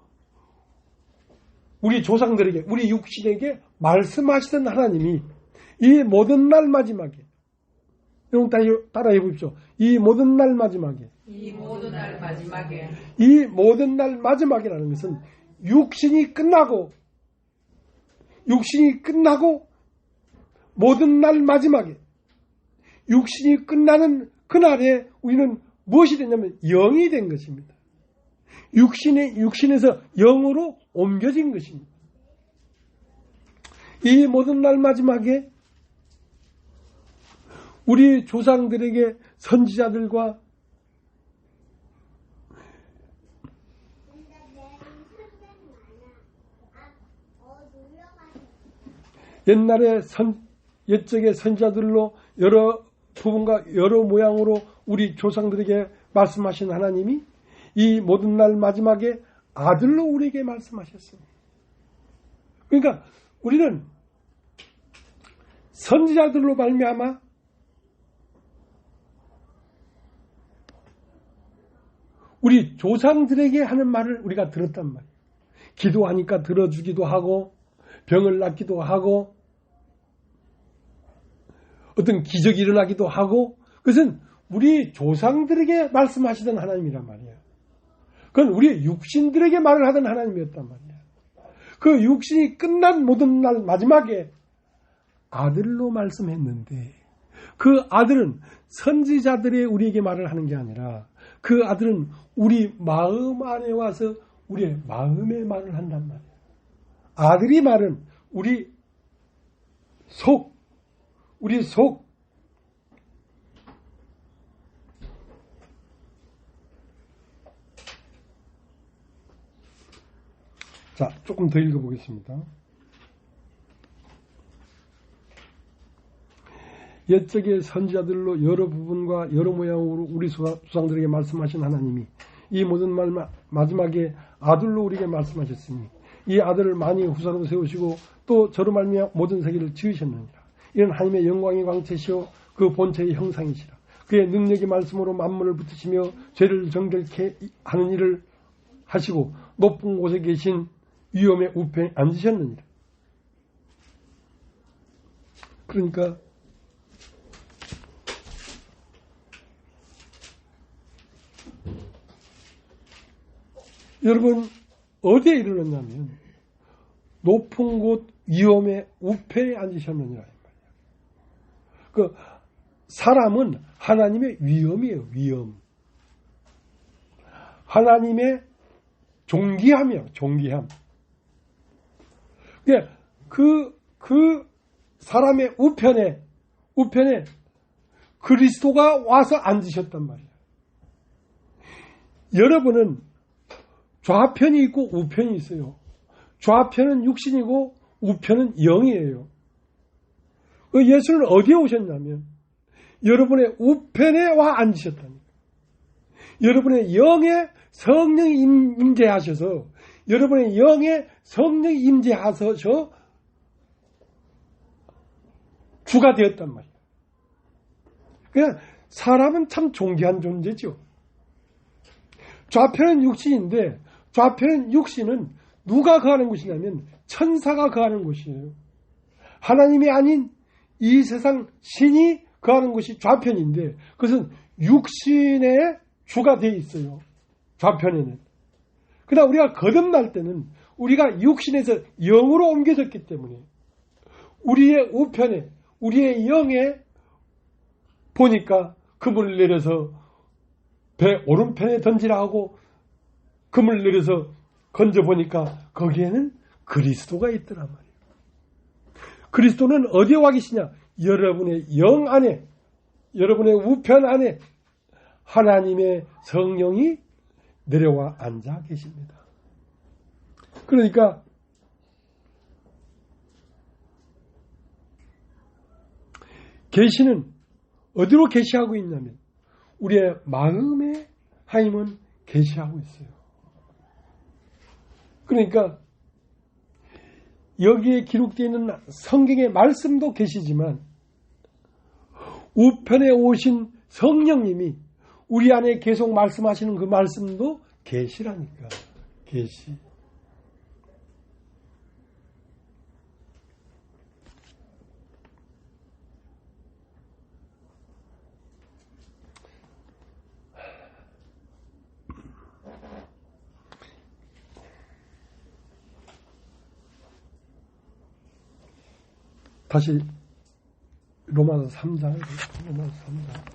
우리 조상들에게, 우리 육신에게 말씀하시던 하나님이 이 모든 날 마지막에, 여러분 따라해 보십시오. 이 모든 날 마지막에, 이 모든 날 마지막에, 이 모든 날 마지막이라는 것은 육신이 끝나고 모든 날 마지막에 육신이 끝나는 그날에 우리는 무엇이 됐냐면 영이 된 것입니다. 육신에서 영으로 옮겨진 것입니다. 이 모든 날 마지막에 우리 조상들에게 선지자들과 옛적의 선지자들로 여러 부분과 여러 모양으로 우리 조상들에게 말씀하신 하나님이 이 모든 날 마지막에 아들로 우리에게 말씀하셨습니다. 그러니까 우리는 선지자들로 말미암아 우리 조상들에게 하는 말을 우리가 들었단 말이에요. 기도하니까 들어주기도 하고 병을 낫기도 하고 어떤 기적이 일어나기도 하고 그것은 우리 조상들에게 말씀하시던 하나님이란 말이에요. 그건 우리 육신들에게 말을 하던 하나님이었단 말이에요. 그 육신이 끝난 모든 날 마지막에 아들로 말씀했는데 그 아들은 선지자들의 우리에게 말을 하는 게 아니라 그 아들은 우리 마음 안에 와서 우리의 마음에 말을 한단 말이에요. 아들이 말은 우리 속. 자, 조금 더 읽어보겠습니다. 옛적의 선지자들로 여러 부분과 여러 모양으로 우리 조상들에게 말씀하신 하나님이 이 모든 말 마지막에 아들로 우리에게 말씀하셨으니 이 아들을 만유의 후사로 세우시고 또 저로 말미암아 모든 세계를 지으셨느니라. 이는 하나님의 영광의 광채시요 그 본체의 형상이시라. 그의 능력의 말씀으로 만물을 붙으시며 죄를 정결케 하는 일을 하시고 높은 곳에 계신 위엄의 우편에 앉으셨느니라. 그러니까 여러분 어디에 이르렀냐면 높은 곳 위엄의 우편에 앉으셨느니라. 그 사람은 하나님의 위엄이에요. 위엄. 하나님의 존귀함이에요. 존귀함. 그 사람의 우편에 그리스도가 와서 앉으셨단 말이에요. 여러분은 좌편이 있고 우편이 있어요. 좌편은 육신이고 우편은 영이에요. 예수는 어디에 오셨냐면 여러분의 우편에 와 앉으셨다니까. 여러분의 영에 성령이 임재하셔서 여러분의 영에 성령이 임재하셔서 주가 되었단 말이에요. 그냥 사람은 참 존귀한 존재죠. 좌편은 육신인데 좌편은 육신은 누가 거하는 곳이냐면 천사가 거하는 곳이에요. 하나님이 아닌 이 세상 신이 거하는 곳이 좌편인데 그것은 육신의 주가 되어 있어요. 좌편에는. 그러나 우리가 거듭날 때는 우리가 육신에서 영으로 옮겨졌기 때문에 우리의 우편에 우리의 영에 보니까 그물을 내려서 배 오른편에 던지라 하고 그물을 내려서 건져보니까 거기에는 그리스도가 있더란 말이에요. 그리스도는 어디에 와 계시냐? 여러분의 영 안에, 여러분의 우편 안에 하나님의 성령이 내려와 앉아 계십니다. 그러니까 계시는 어디로 계시하고 있냐면 우리의 마음에 하나님은 계시하고 있어요. 그러니까 여기에 기록되어 있는 성경의 말씀도 계시지만 우편에 오신 성령님이 우리 안에 계속 말씀하시는 그 말씀도 계시라니까. 계시. 다시 로마서 3장. 로마서 3장.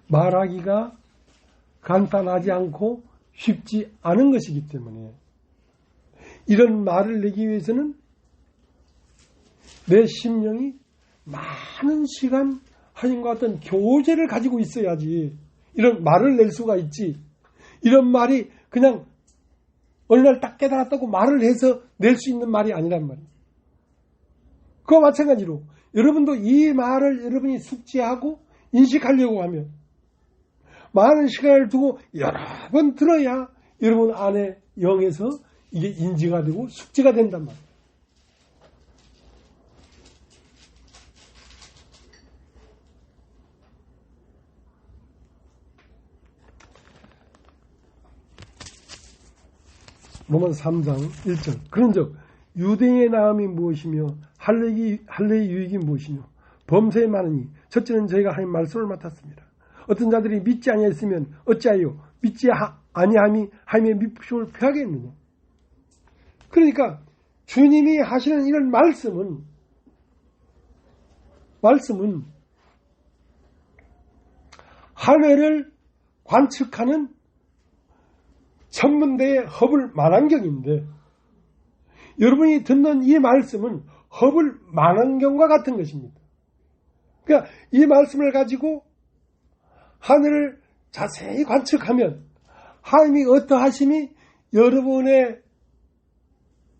말하기가 간단하지 않고 쉽지 않은 것이기 때문에 이런 말을 내기 위해서는 내 심령이 많은 시간 하나님과 어떤 교제를 가지고 있어야지 이런 말을 낼 수가 있지. 이런 말이 그냥 어느 날 딱 깨달았다고 말을 해서 낼 수 있는 말이 아니란 말이에요. 그와 마찬가지로 여러분도 이 말을 여러분이 숙지하고 인식하려고 하면 많은 시간을 두고 여러 번 들어야 여러분 안에 영에서 이게 인지가 되고 숙지가 된단 말이에요. 로마서 3장 1절. 그런즉 유대인의 나음이 무엇이며 할례의 유익이 무엇이뇨? 범죄에 많으니 첫째는 저희가 하나님 말씀을 맡았습니다. 어떤 자들이 믿지 아니했으면 어찌하여 믿지 아니함이 하나님의 미쁘심을 표하겠느냐? 그러니까 주님이 하시는 이런 말씀은 할례를 관측하는 천문대의 허블 만환경인데 여러분이 듣는 이 말씀은 허블 만환경과 같은 것입니다. 그러니까 이 말씀을 가지고 하늘을 자세히 관측하면 하나님이 어떠하심이 여러분의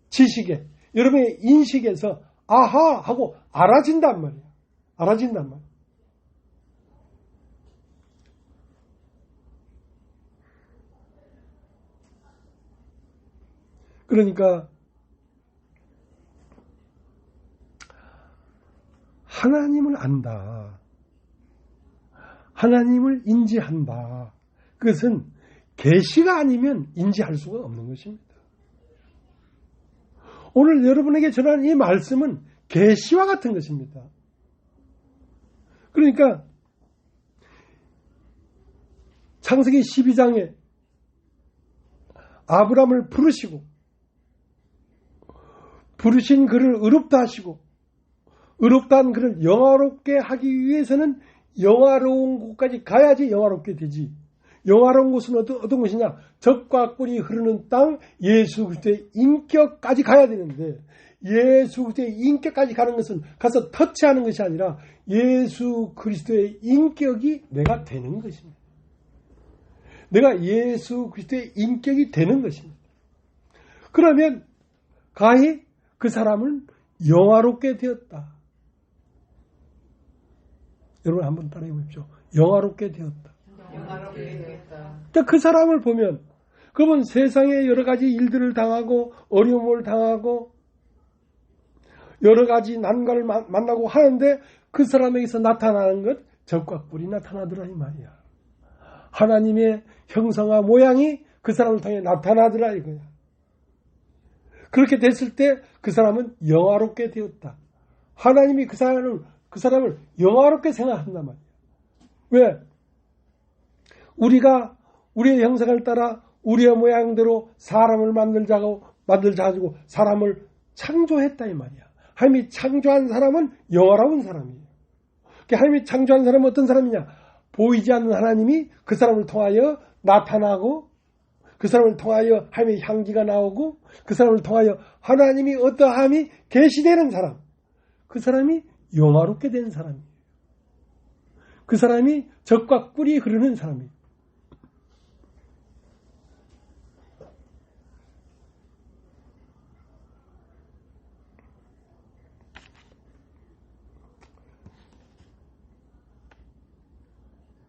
지식에, 여러분의 인식에서 아하 하고 알아진단 말이에요. 알아진단 말이에요. 그러니까 하나님을 안다. 하나님을 인지한다. 그것은 계시가 아니면 인지할 수가 없는 것입니다. 오늘 여러분에게 전하는 이 말씀은 계시와 같은 것입니다. 그러니까 창세기 12장에 아브라함을 부르신 그를 의롭다 하시고 의롭다한 그를 영화롭게 하기 위해서는 영화로운 곳까지 가야지 영화롭게 되지. 영화로운 곳은 어떤 곳이냐? 젖과 꿀이 흐르는 땅 예수 그리스도의 인격까지 가야 되는데 예수 그리스도의 인격까지 가는 것은 가서 터치하는 것이 아니라 예수 그리스도의 인격이 내가 되는 것입니다. 내가 예수 그리스도의 인격이 되는 것입니다. 그러면 가히 그 사람은 영화롭게 되었다. 여러분 한번 따라해 보십시오. 영화롭게 되었다. 영화롭게 되었다. 그 사람을 보면 그분 세상에 여러 가지 일들을 당하고 어려움을 당하고 여러 가지 난관을 만나고 하는데 그 사람에게서 나타나는 것 적과 꿀이 나타나더라 이 말이야. 하나님의 형상과 모양이 그 사람을 통해 나타나더라 이거야. 그렇게 됐을 때 그 사람은 영화롭게 되었다. 하나님이 그 사람을 영화롭게 생각한단 말이야. 왜? 우리가 우리의 형상을 따라 우리의 모양대로 사람을 만들자고 사람을 창조했다 이 말이야. 하나님이 창조한 사람은 영화로운 사람이에요. 하나님이 창조한 사람은 어떤 사람이냐? 보이지 않는 하나님이 그 사람을 통하여 나타나고 그 사람을 통하여 하나님의 향기가 나오고 그 사람을 통하여 하나님이 어떠함이 계시되는 사람. 그 사람이 영화롭게 된 사람이에요. 그 사람이 젖과 꿀이 흐르는 사람이에요.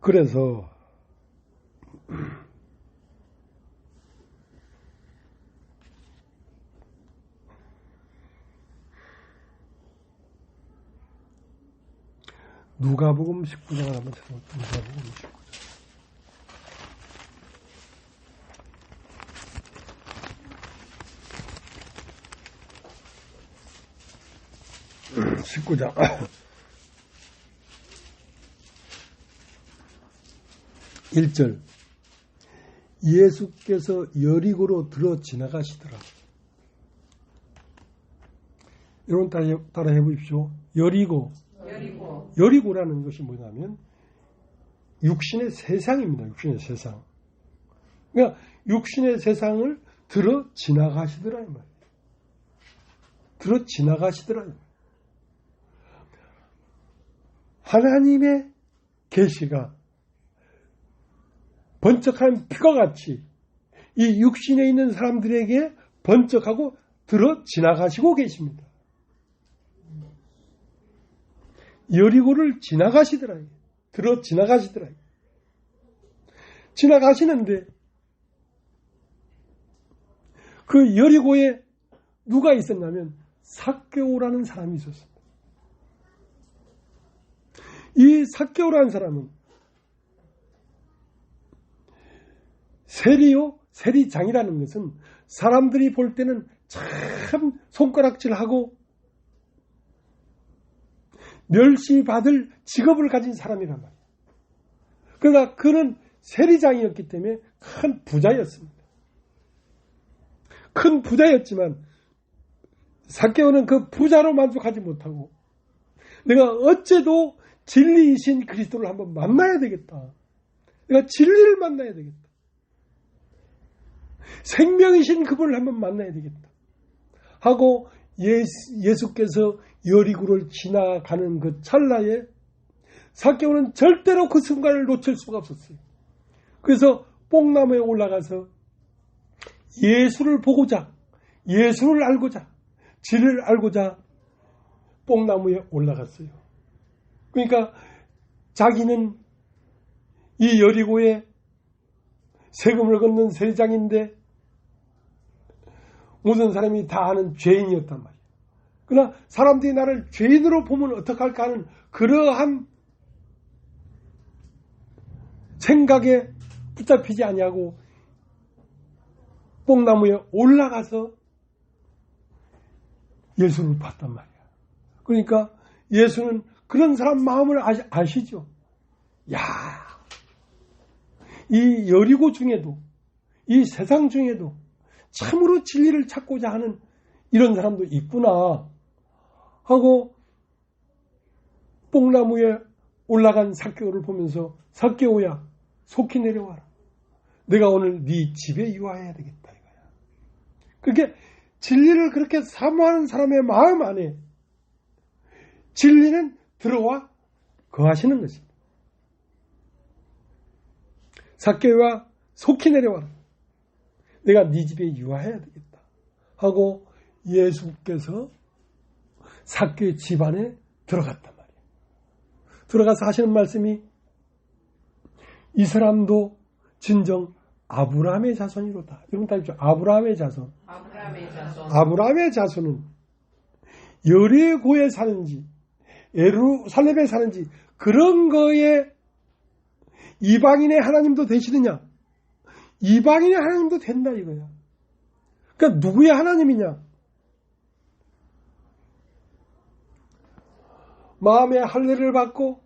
그래서 누가복음 19장을 한번 찾아볼게요. 누가복음 19장. 1절. 예수께서 여리고로 들어 지나가시더라. 여러분 따라 해보십시오. 여리고라는 것이 뭐냐면 육신의 세상입니다. 육신의 세상. 그러니까 육신의 세상을 들어 지나가시더라 이 말이에요. 들어 지나가시더라 이 말이에요. 하나님의 계시가 번쩍한 피가 같이 이 육신에 있는 사람들에게 번쩍하고 들어 지나가시고 계십니다. 여리고를 지나가시더라. 들어 지나가시더라. 지나가시는데 그 여리고에 누가 있었냐면 삭개오라는 사람이 있었습니다. 이 삭개오라는 사람은 세리장이라는 것은 사람들이 볼 때는 참 손가락질하고 멸시받을 직업을 가진 사람이란 말이에요. 그러나 그는 세리장이었기 때문에 큰 부자였습니다. 큰 부자였지만 삭개오는 그 부자로 만족하지 못하고 내가 어째도 진리이신 그리스도를 한번 만나야 되겠다. 내가 진리를 만나야 되겠다. 생명이신 그분을 한번 만나야 되겠다. 하고 예수께서 여리고를 지나가는 그 찰나에 삭개오는 절대로 그 순간을 놓칠 수가 없었어요. 그래서 뽕나무에 올라가서 예수를 보고자, 예수를 알고자, 진리를 알고자 뽕나무에 올라갔어요. 그러니까 자기는 이 여리고에 세금을 걷는 세리장인데 모든 사람이 다 아는 죄인이었단 말이에요. 그러나 사람들이 나를 죄인으로 보면 어떡할까 하는 그러한 생각에 붙잡히지 아니하고 뽕나무에 올라가서 예수를 봤단 말이야. 그러니까 예수는 그런 사람 마음을 아시죠? 야, 이 여리고 중에도 이 세상 중에도 참으로 진리를 찾고자 하는 이런 사람도 있구나 하고 뽕나무에 올라간 삭개오를 보면서 삭개오야 속히 내려와라. 내가 오늘 네 집에 유하해야 되겠다 이거야. 그렇게 진리를 그렇게 사모하는 사람의 마음 안에 진리는 들어와 거하시는 것입니다. 삭개오야 속히 내려와라. 내가 네 집에 유하해야 되겠다 하고 예수께서 삭개오의 집안에 들어갔단 말이에요. 들어가서 하시는 말씀이 이 사람도 진정 아브라함의 자손이로다. 여러분 다 알죠? 아브라함의 자손. 아브라함의 자손은 여리고에 사는지 예루살렘에 사는지 그런 거에 이방인의 하나님도 되시느냐? 이방인의 하나님도 된다 이거야. 그러니까 누구의 하나님이냐? 마음의 할례를 받고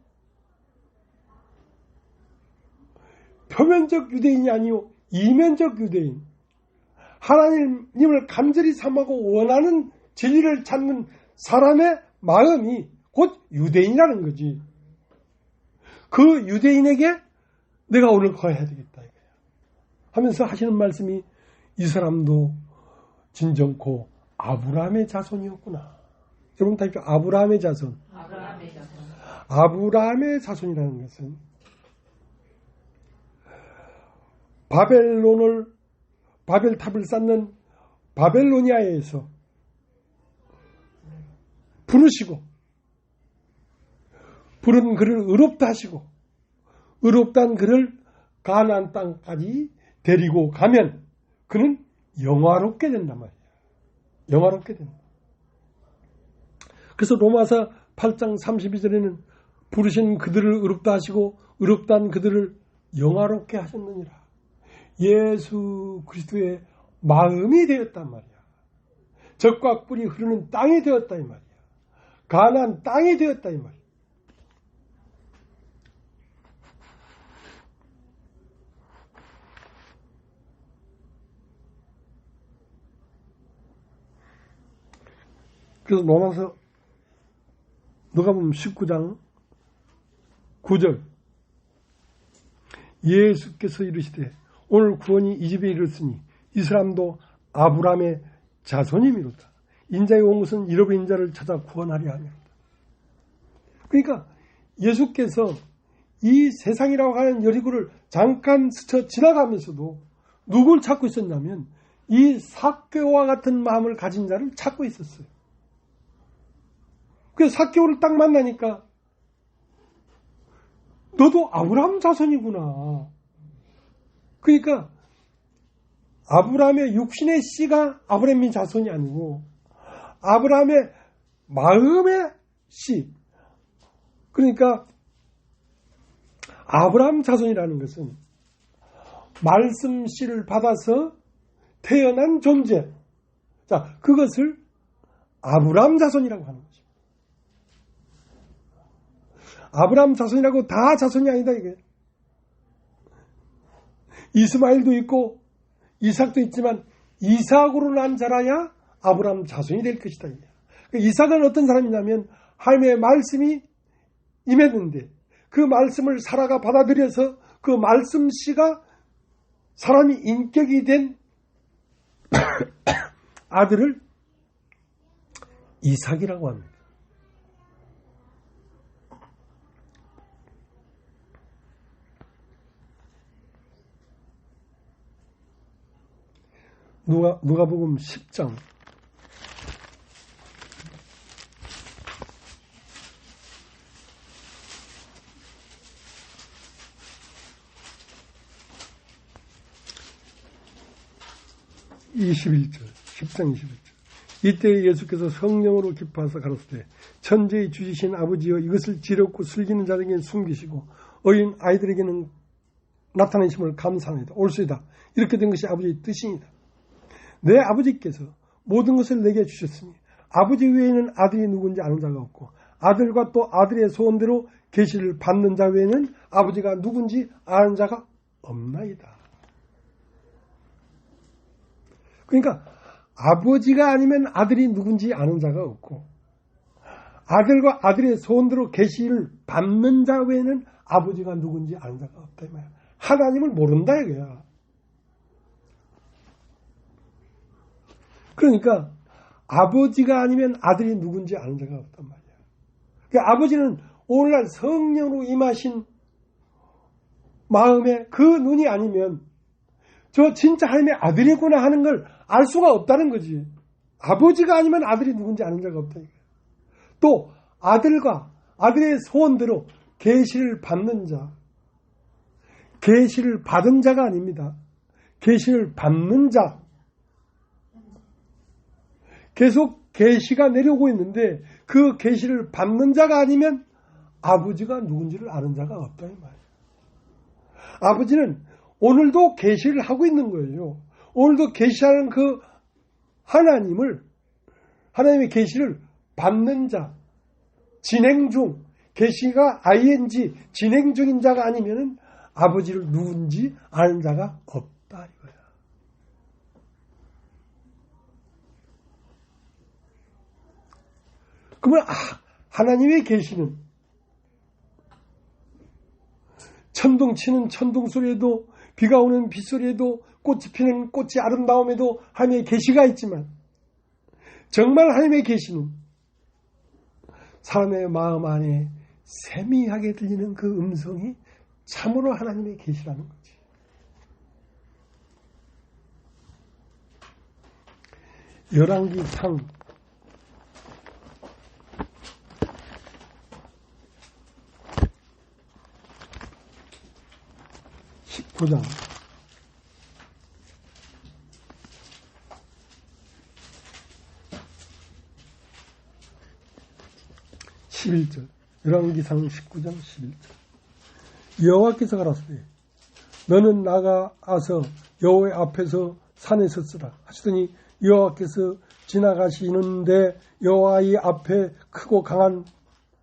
표면적 유대인이 아니요 이면적 유대인, 하나님을 간절히 삼하고 원하는 진리를 찾는 사람의 마음이 곧 유대인이라는 거지. 그 유대인에게 내가 오늘 거해야 되겠다 이거야. 하면서 하시는 말씀이 이 사람도 진정코 아브라함의 자손이었구나. 여러분 다 이렇게 아브라함의 자손. 아브라함의 자손이라는 것은 바벨탑을 쌓는 바벨로니아에서 부르시고 부른 그를 의롭다 하시고 의롭다한 그를 가나안 땅까지 데리고 가면 그는 영화롭게 된단 말이야. 영화롭게 된다. 그래서 로마서 8장 32절에는 부르신 그들을 의롭다 하시고 의롭다한 그들을 영화롭게 하셨느니라. 예수 그리스도의 마음이 되었단 말이야. 젖과 꿀이 흐르는 땅이 되었다 이 말이야. 가나안 땅이 되었다 이 말이야. 그래서 로마서 누가 보면 19장 9절 예수께서 이르시되 오늘 구원이 이 집에 이르렀으니 이 사람도 아브라함의 자손이미로다. 인자에 온 것은 잃어버린 자를 찾아 구원하려 하미로다. 그러니까 예수께서 이 세상이라고 하는 여리고를 잠깐 스쳐 지나가면서도 누굴 찾고 있었냐면 이 삭개오와 같은 마음을 가진 자를 찾고 있었어요. 그래서 삭개오를 딱 만나니까 너도 아브라함 자손이구나. 그러니까 아브라함의 육신의 씨가 아브라함의 자손이 아니고 아브라함의 마음의 씨. 그러니까 아브라함 자손이라는 것은 말씀 씨를 받아서 태어난 존재. 자, 그것을 아브라함 자손이라고 하는 거죠. 아브라함 자손이라고 다 자손이 아니다 이게. 이스마엘도 있고 이삭도 있지만 이삭으로 난 자라야 아브라함 자손이 될 것이다. 이삭은 어떤 사람이냐면 하나님의 말씀이 임했는데 그 말씀을 사라가 받아들여서 그 말씀 씨가 사람이 인격이 된 아들을 이삭이라고 합니다. 누가복음 10장 21절 10장 21절 이때 예수께서 성령으로 기뻐하사 가로되 천지의 주지신 아버지여 이것을 지렵고 슬기는 자에게는 숨기시고 어린 아이들에게는 나타내심을 감사합니다. 옳소이다. 이렇게 된 것이 아버지의 뜻입니다. 내 아버지께서 모든 것을 내게 주셨으니 아버지 외에는 아들이 누군지 아는 자가 없고 아들과 또 아들의 소원대로 계시를 받는 자 외에는 아버지가 누군지 아는 자가 없나이다. 그러니까 아버지가 아니면 아들이 누군지 아는 자가 없고 아들과 아들의 소원대로 계시를 받는 자 외에는 아버지가 누군지 아는 자가 없다 이 말이야. 하나님을 모른다 이거야. 그러니까 아버지가 아니면 아들이 누군지 아는 자가 없단 말이야. 그러니까 아버지는 오늘날 성령으로 임하신 마음에 그 눈이 아니면 저 진짜 하나님의 아들이구나 하는 걸 알 수가 없다는 거지. 아버지가 아니면 아들이 누군지 아는 자가 없다. 또 아들과 아들의 소원대로 계시를 받는 자, 계시를 받은 자가 아닙니다. 계시를 받는 자, 계속 계시가 내려오고 있는데 그 계시를 받는 자가 아니면 아버지가 누군지를 아는 자가 없다 이 말이에요. 아버지는 오늘도 계시를 하고 있는 거예요. 오늘도 계시하는 그 하나님의 계시를 받는 자, 진행 중, 계시가 ing 진행 중인 자가 아니면은 아버지를 누군지 아는 자가 없다 이거야. 그러면 하나님의 계시는 천둥 치는 천둥 소리에도 비가 오는 빗소리에도 꽃이 피는 꽃이 아름다움에도 하나님의 계시가 있지만 정말 하나님의 계시는 사람의 마음 안에 세미하게 들리는 그 음성이 참으로 하나님의 계시라는 거지. 열왕기상 19장 11절 열왕기상 19장 11절 여호와께서 가라사대 너는 나가서 여호와의 앞에서 산에 섰으라 하시더니 여호와께서 지나가시는데 여호와의 앞에 크고 강한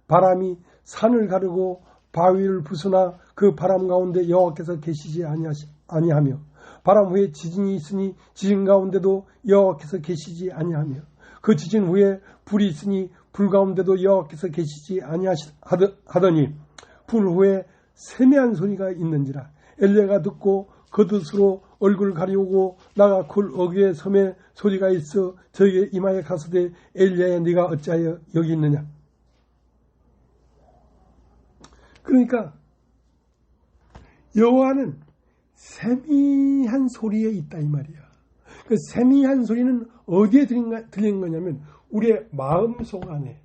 바람이 산을 가르고 바위를 부수나 그 바람 가운데 여호와께서 계시지 아니하며 바람 후에 지진이 있으니 지진 가운데도 여호와께서 계시지 아니하며 그 지진 후에 불이 있으니 불 가운데도 여호와께서 계시지 아니하더니 불 후에 세미한 소리가 있는지라 엘리야가 듣고 겉옷으로 얼굴을 가리우고 나가 굴 어귀에 섬에 소리가 있어 저에게 이마에 가서되 엘리야야 네가 어찌하여 여기 있느냐. 그러니까 여호와는 세미한 소리에 있다 이 말이야. 그 세미한 소리는 어디에 들리는 거냐면 우리의 마음속 안에,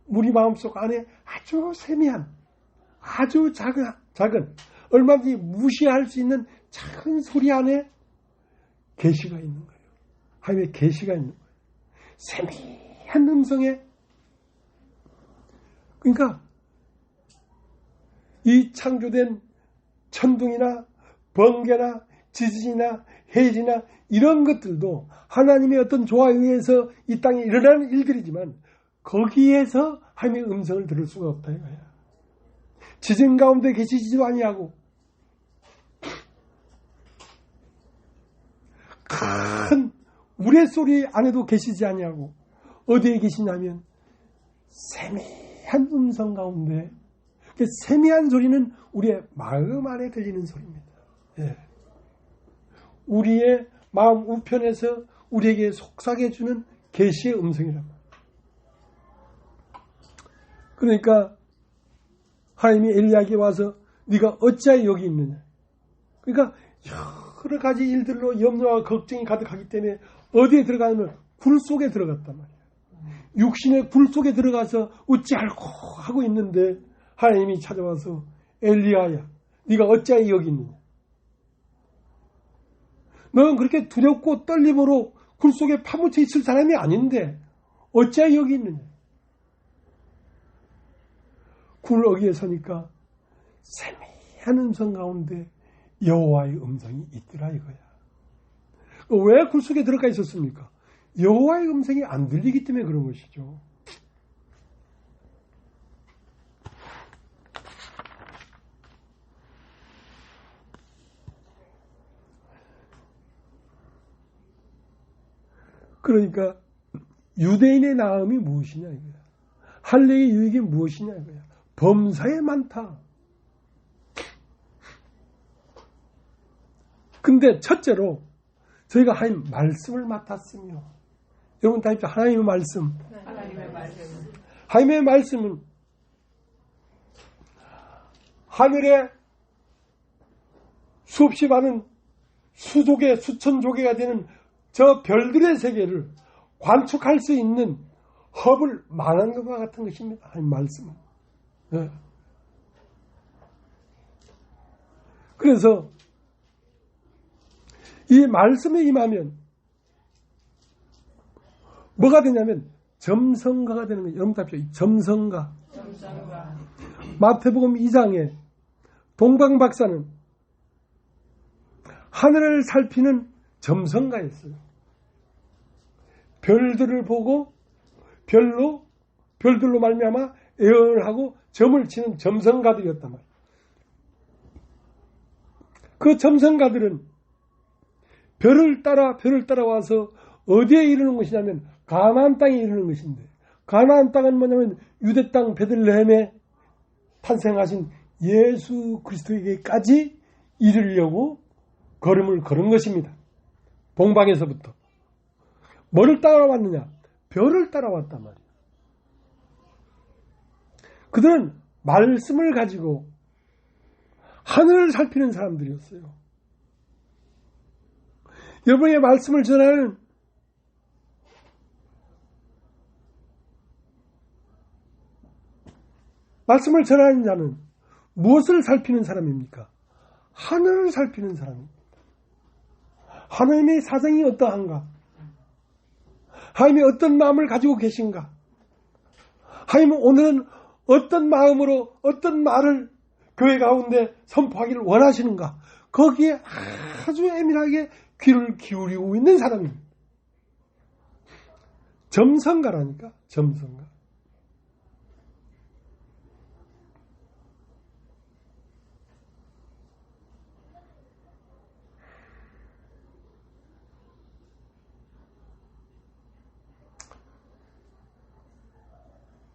우리 마음속 안에 아주 세미한, 아주 작은 얼마든지 무시할 수 있는 작은 소리 안에 계시가 있는 거예요. 하나님의 계시가 있는 거예요. 세미한 음성에. 그러니까 이 창조된 천둥이나 번개나 지진이나 해지나 이런 것들도 하나님의 어떤 조화에 의해서 이 땅에 일어나는 일들이지만 거기에서 하나님의 음성을 들을 수가 없다 이거야. 지진 가운데 계시지도 아니하고 큰 우레소리 안에도 계시지 아니하고 어디에 계시냐면 세미한 음성 가운데. 그 세미한 소리는 우리의 마음 안에 들리는 소리입니다. 예. 우리의 마음 우편에서 우리에게 속삭여 주는 계시의 음성이란 말이에요. 그러니까 하나님이 엘리야에게 와서 네가 어찌하여 여기 있느냐. 그러니까 여러 가지 일들로 염려와 걱정이 가득하기 때문에 어디에 들어가면 굴 속에 들어갔단 말이에요. 육신의 굴 속에 들어가서 어찌할꼬 하고 있는데 하나님이 찾아와서 엘리야야 네가 어찌하여 여기 있느냐. 너는 그렇게 두렵고 떨림으로 굴 속에 파묻혀 있을 사람이 아닌데 어찌하여 여기 있느냐. 굴 어귀에 서니까 세미한 음성 가운데 여호와의 음성이 있더라 이거야. 왜 굴 속에 들어가 있었습니까? 여호와의 음성이 안 들리기 때문에 그런 것이죠. 그러니까 유대인의 나음이 무엇이냐 이거야. 할례의 유익이 무엇이냐 이거야. 범사에 많다. 근데 첫째로 저희가 하나님 말씀을 맡았으며 여러분 다 입죠. 하나님의 말씀. 하나님의 말씀은 하늘에 수없이 많은 수조개 수천 조개가 되는 저 별들의 세계를 관측할 수 있는 허블 망원경과 같은 것입니다. 하나님 말씀은. 네. 그래서 이 말씀에 임하면 뭐가 되냐면 점성가가 되는 거예요. 여러분 답시오. 점성가. 점성가. 마태복음 2장에 동방박사는 하늘을 살피는 점성가였어요. 별들을 보고 별들로 말미암아 예언을 하고 점을 치는 점성가들이었단 말이에요. 그 점성가들은 별을 따라와서 어디에 이르는 것이냐면 가나안 땅에 이르는 것인데, 가나안 땅은 뭐냐면 유대 땅 베들레헴에 탄생하신 예수 그리스도에게까지 이르려고 걸음을 걸은 것입니다. 동방에서부터. 뭐를 따라왔느냐? 별을 따라왔단 말이에요. 그들은 말씀을 가지고 하늘을 살피는 사람들이었어요. 여러분의 말씀을 전하는 자는 무엇을 살피는 사람입니까? 하늘을 살피는 사람입니다. 하나님의 사정이 어떠한가? 하나님이 어떤 마음을 가지고 계신가? 하나님은 오늘은 어떤 마음으로 어떤 말을 교회 가운데 선포하기를 원하시는가? 거기에 아주 예민하게 귀를 기울이고 있는 사람입니다. 점성가라니까, 점성가.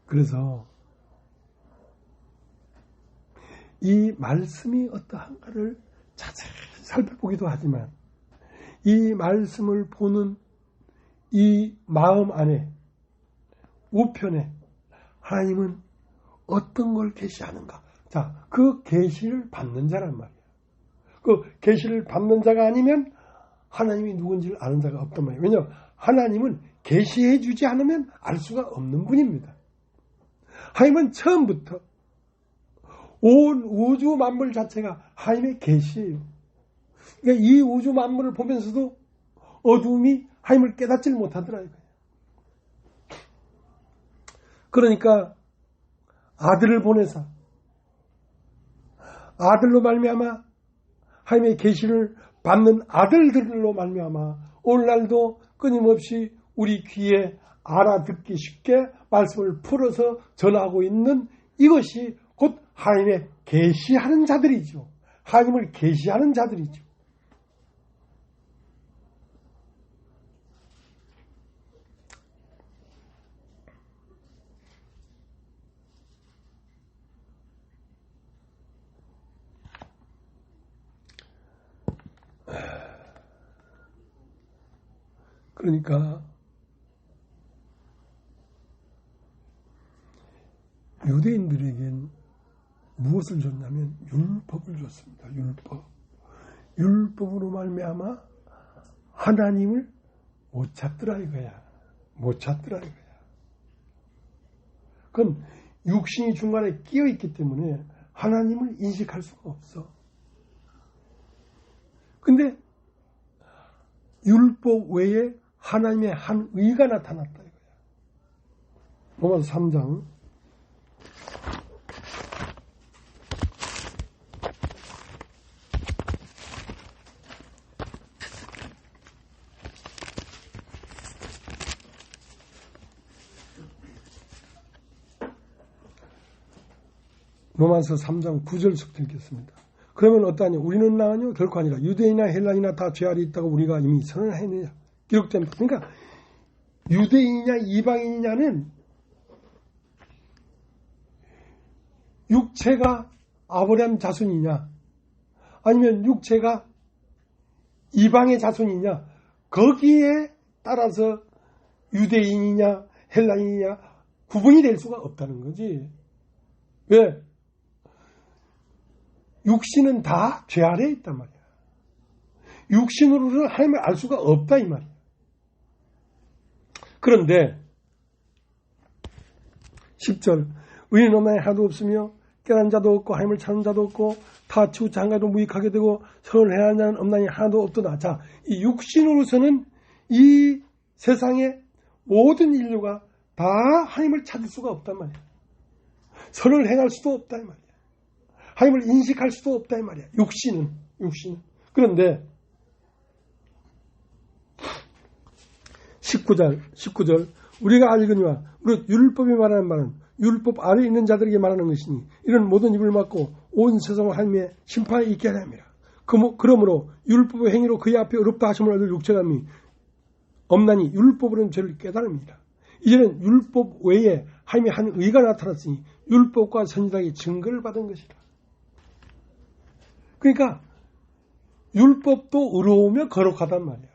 그래서 이 말씀이 어떠한가를 자세히 살펴보기도 하지만 이 말씀을 보는 이 마음 안에 우편에 하나님은 어떤 걸 계시하는가? 자, 그 계시를 받는 자란 말이에요. 그 계시를 받는 자가 아니면 하나님이 누군지를 아는 자가 없단 말이에요. 왜냐하면 하나님은 계시해 주지 않으면 알 수가 없는 분입니다. 하나님은 처음부터 온 우주 만물 자체가 하나님의 계시예요. 그러니까 이 우주 만물을 보면서도 어두움이 하나님을 깨닫지 못하더라 이거예요. 그러니까 아들을 보내사 아들로 말미암아 하나님의 계시를 받는 아들들로 말미암아 오늘날도 끊임없이 우리 귀에 알아듣기 쉽게 말씀을 풀어서 전하고 있는 이것이 곧 하나님의 계시하는 자들이죠. 하나님을 계시하는 자들이죠. 그러니까 유대인들에겐 무엇을 줬냐면 율법을 줬습니다. 율법으로 말미암아 하나님을 못 찾더라 이거야. 그건 육신이 중간에 끼어 있기 때문에 하나님을 인식할 수가 없어. 근데 율법 외에 하나님의 한 의가 나타났다 이거야. 로마서 3장 로마서 3장 9절부터 읽겠습니다. 그러면 어떠하냐? 우리는 나으뇨? 결코 아니라 유대인이나 헬라인이나 다 죄아래 있다고 우리가 이미 선언했느냐? 기록됩니다. 그러니까 유대인이냐 이방인이냐는 육체가 아브라함 자손이냐 아니면 육체가 이방의 자손이냐 거기에 따라서 유대인이냐 헬라인이냐 구분이 될 수가 없다는 거지. 왜? 육신은 다 죄 아래에 있단 말이야. 육신으로는 하나님을 알 수가 없다 이 말이야. 그런데 10절 의인 없나니 하나도 없으며 깨달은 자도 없고 하나님을 찾는 자도 없고 다 치우쳐 한가도 무익하게 되고 선을 행하는 자는 없나니 하나도 없도다. 자, 이 육신으로서는 이 세상의 모든 인류가 다 하나님을 찾을 수가 없단 말이야. 선을 행할 수도 없다 이 말이야. 하나님을 인식할 수도 없다 이 말이야. 육신은. 그런데 19절 우리가 알거니와 우리 율법이 말하는 말은 율법 아래에 있는 자들에게 말하는 것이니 이런 모든 입을 막고 온 세상을 하나님의 심판에 있게 하려 함이라. 그러므로 율법의 행위로 그의 앞에 어렵다 하심을 얻을 육체감이 없나니 율법으로는 죄를 깨달음이라. 이제는 율법 외에 하나님의 한 의가 나타났으니 율법과 선지자의 증거를 받은 것이라. 그러니까 율법도 의로우며 거룩하단 말이야.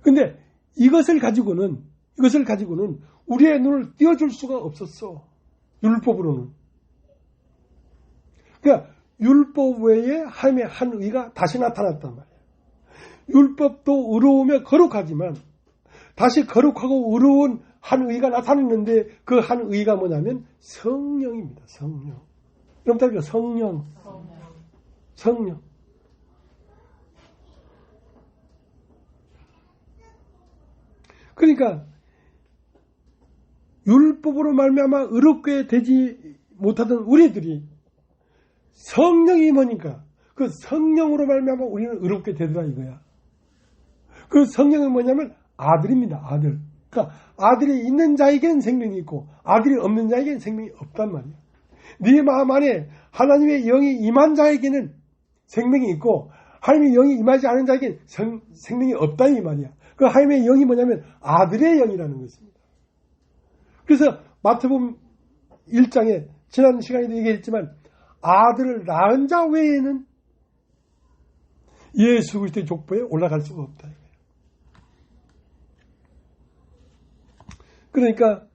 근데 이것을 가지고는 우리의 눈을 띄워줄 수가 없었어. 율법으로는. 그러니까 율법 외에 하나님의 한 의가 다시 나타났단 말이야. 율법도 의로우며 거룩하지만 다시 거룩하고 의로운 한 의가 나타났는데 그 한 의가 뭐냐면 성령입니다. 성령. 여러분 성령. 그러니까 율법으로 말미암아 의롭게 되지 못하던 우리들이 성령이 뭐니까 그 성령으로 말미암아 우리는 의롭게 되더라 이거야. 그 성령은 뭐냐면 아들입니다. 아들. 그러니까 아들이 있는 자에게는 생명이 있고 아들이 없는 자에게는 생명이 없단 말이야. 네 마음 안에 하나님의 영이 임한 자에게는 생명이 있고 하나님의 영이 임하지 않은 자에게는 생명이 없다 이 말이야. 그 하나님의 영이 뭐냐면 아들의 영이라는 것입니다. 그래서 마태복음 1장에 지난 시간에도 얘기했지만 아들을 낳은 자 외에는 예수 그리스도의 족보에 올라갈 수가 없다. 그러니까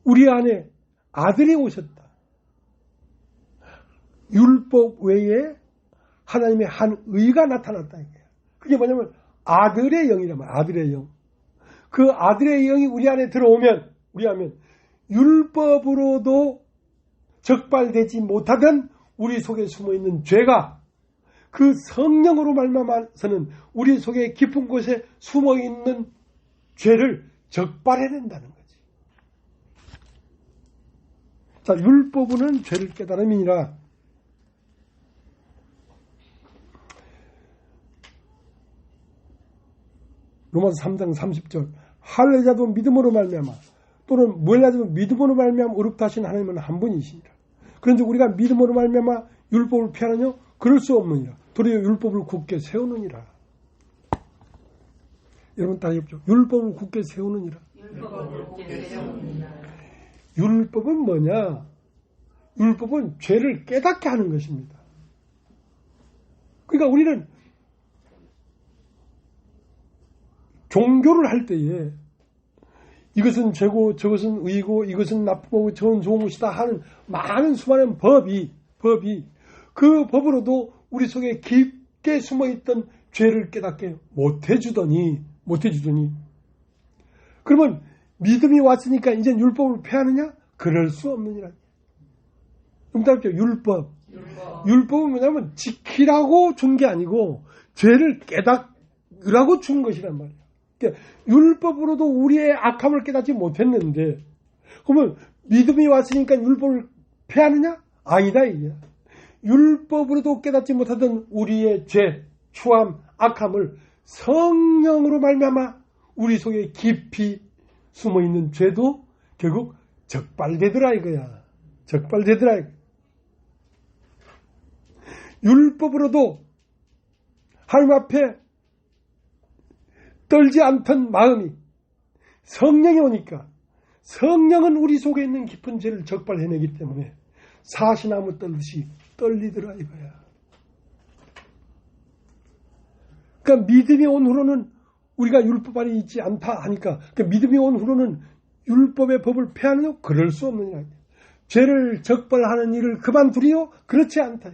우리 안에 아들이 오셨다. 율법 외에 하나님의 한 의가 나타났다. 그게 뭐냐면 아들의 영이란 말이야. 아들의 영. 그 아들의 영이 우리 안에 들어오면 율법으로도 적발되지 못하던 우리 속에 숨어있는 죄가 그 성령으로 말미암아서는 우리 속에 깊은 곳에 숨어있는 죄를 적발해낸다는 거지. 자, 율법은 죄를 깨달음이니라. 로마서 3장 30절 할례자도 믿음으로 말미암아 또는 무할례자도 믿음으로 말미암아 의롭다 하신 하나님은 한 분이시니라. 그런데 우리가 믿음으로 말미암아 율법을 피하느냐? 그럴 수 없느니라. 도리어 율법을 굳게 세우느니라. 여러분 따라해보죠. 율법을 굳게 세우느니라. 율법은 뭐냐? 율법은 죄를 깨닫게 하는 것입니다. 그러니까 우리는 종교를 할 때에 이것은 죄고 저것은 의고 이것은 나쁘고 저건 좋은 것이다 하는 많은 수많은 법이 그 법으로도 우리 속에 깊게 숨어있던 죄를 깨닫게 못해주더니 그러면 믿음이 왔으니까 이제 율법을 폐하느냐? 그럴 수 없느니라. 율법은 뭐냐면 지키라고 준 게 아니고 죄를 깨닫으라고 준 것이란 말이야. 그러니까 율법으로도 우리의 악함을 깨닫지 못했는데 그러면 믿음이 왔으니까 율법을 폐하느냐? 아니다 이게. 율법으로도 깨닫지 못하던 우리의 죄, 추함, 악함을 성령으로 말미암아 우리 속에 깊이 숨어있는 죄도 결국 적발되더라 이거야. 적발되더라. 율법으로도 하나님 앞에 떨지 않던 마음이 성령이 오니까 성령은 우리 속에 있는 깊은 죄를 적발해내기 때문에 사시나무 떨듯이 떨리더라 이거야. 그러니까 믿음이 온 후로는 우리가 율법 안에 있지 않다 하니까 그러니까 믿음이 온 후로는 율법의 법을 폐하느냐? 그럴 수 없느냐. 죄를 적발하는 일을 그만두리요? 그렇지 않다.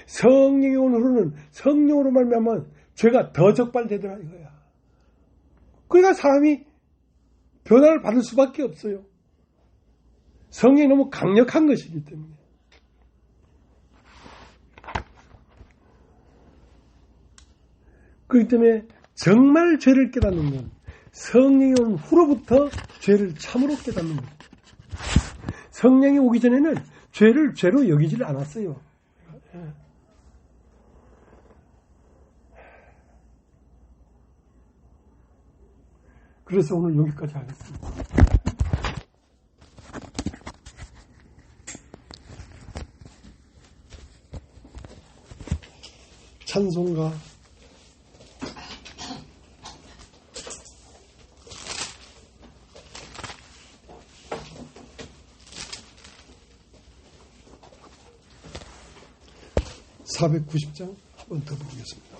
성령이 온 후로는 성령으로 말미암아 죄가 더 적발되더라 이거야. 그러니까 사람이 변화를 받을 수밖에 없어요. 성령이 너무 강력한 것이기 때문에. 그렇기 때문에 정말 죄를 깨닫는 건 성령이 온 후로부터 죄를 참으로 깨닫는 거예요. 성령이 오기 전에는 죄를 죄로 여기질 않았어요. 그래서 오늘 여기까지 하겠습니다. 찬송가 490장 한번 더 보겠습니다.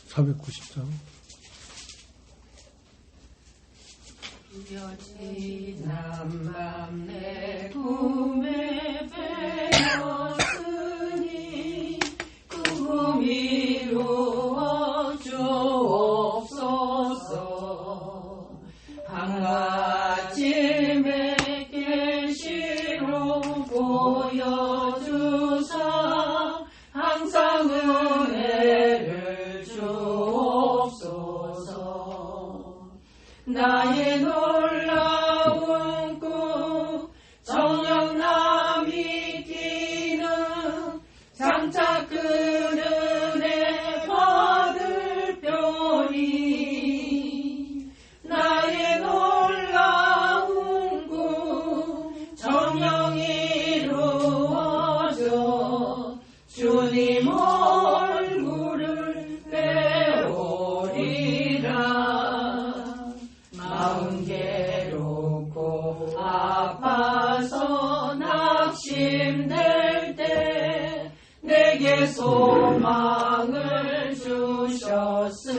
(490장) 지난 밤 내 꿈에 배웠으니 그 꿈이 이루어주옵소서. 한아침에 계시로 보여주사 항상 은혜를 주옵소서. 나의 놀라운 꿈 정령남이 끼는 장차 그 은혜 받을 뼈니. 나의 놀라운 꿈 정령 이루어져 주님 얼굴을 배우리라. 마음 괴롭고 아파서 낙심될 때 내게 소망을 주셨으며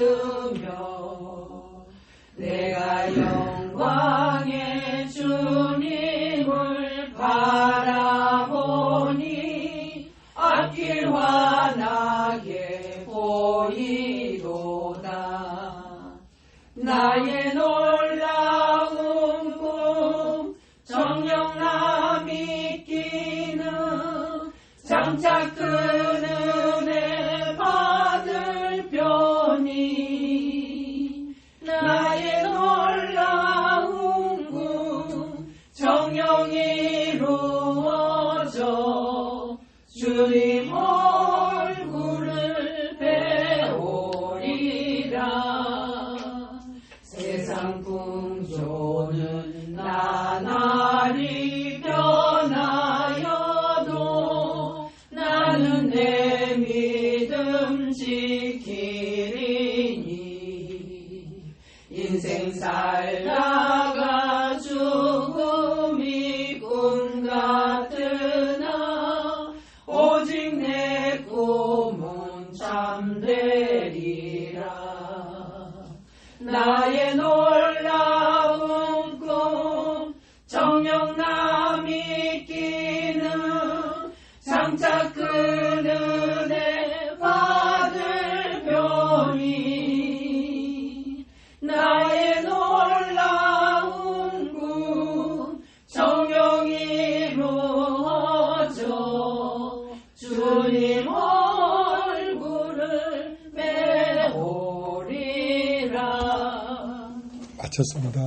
내가 영광의 주님을 바라보니 앞길 환하게 보이도다. 나의 놀라운 꿈 정령남이 끼는 장차 큰 은혜 받을 뼈니. 나의 놀라운 꿈 정령 이루어져 주님 얼굴을 배우리라. 세상 풍조는 나날이 변하여도 나는 내 믿음 지키리니. 인생 살다가 죽음이 꿈 같으나 오직 내 꿈은 참되리라. 나의 놀라운 꿈 정령남이 끼는 장차 큰 은혜 받을 뼈니. 나의 놀라운 꿈 정령 이루어져 주님 얼굴을 배우리라. 마쳤습니다.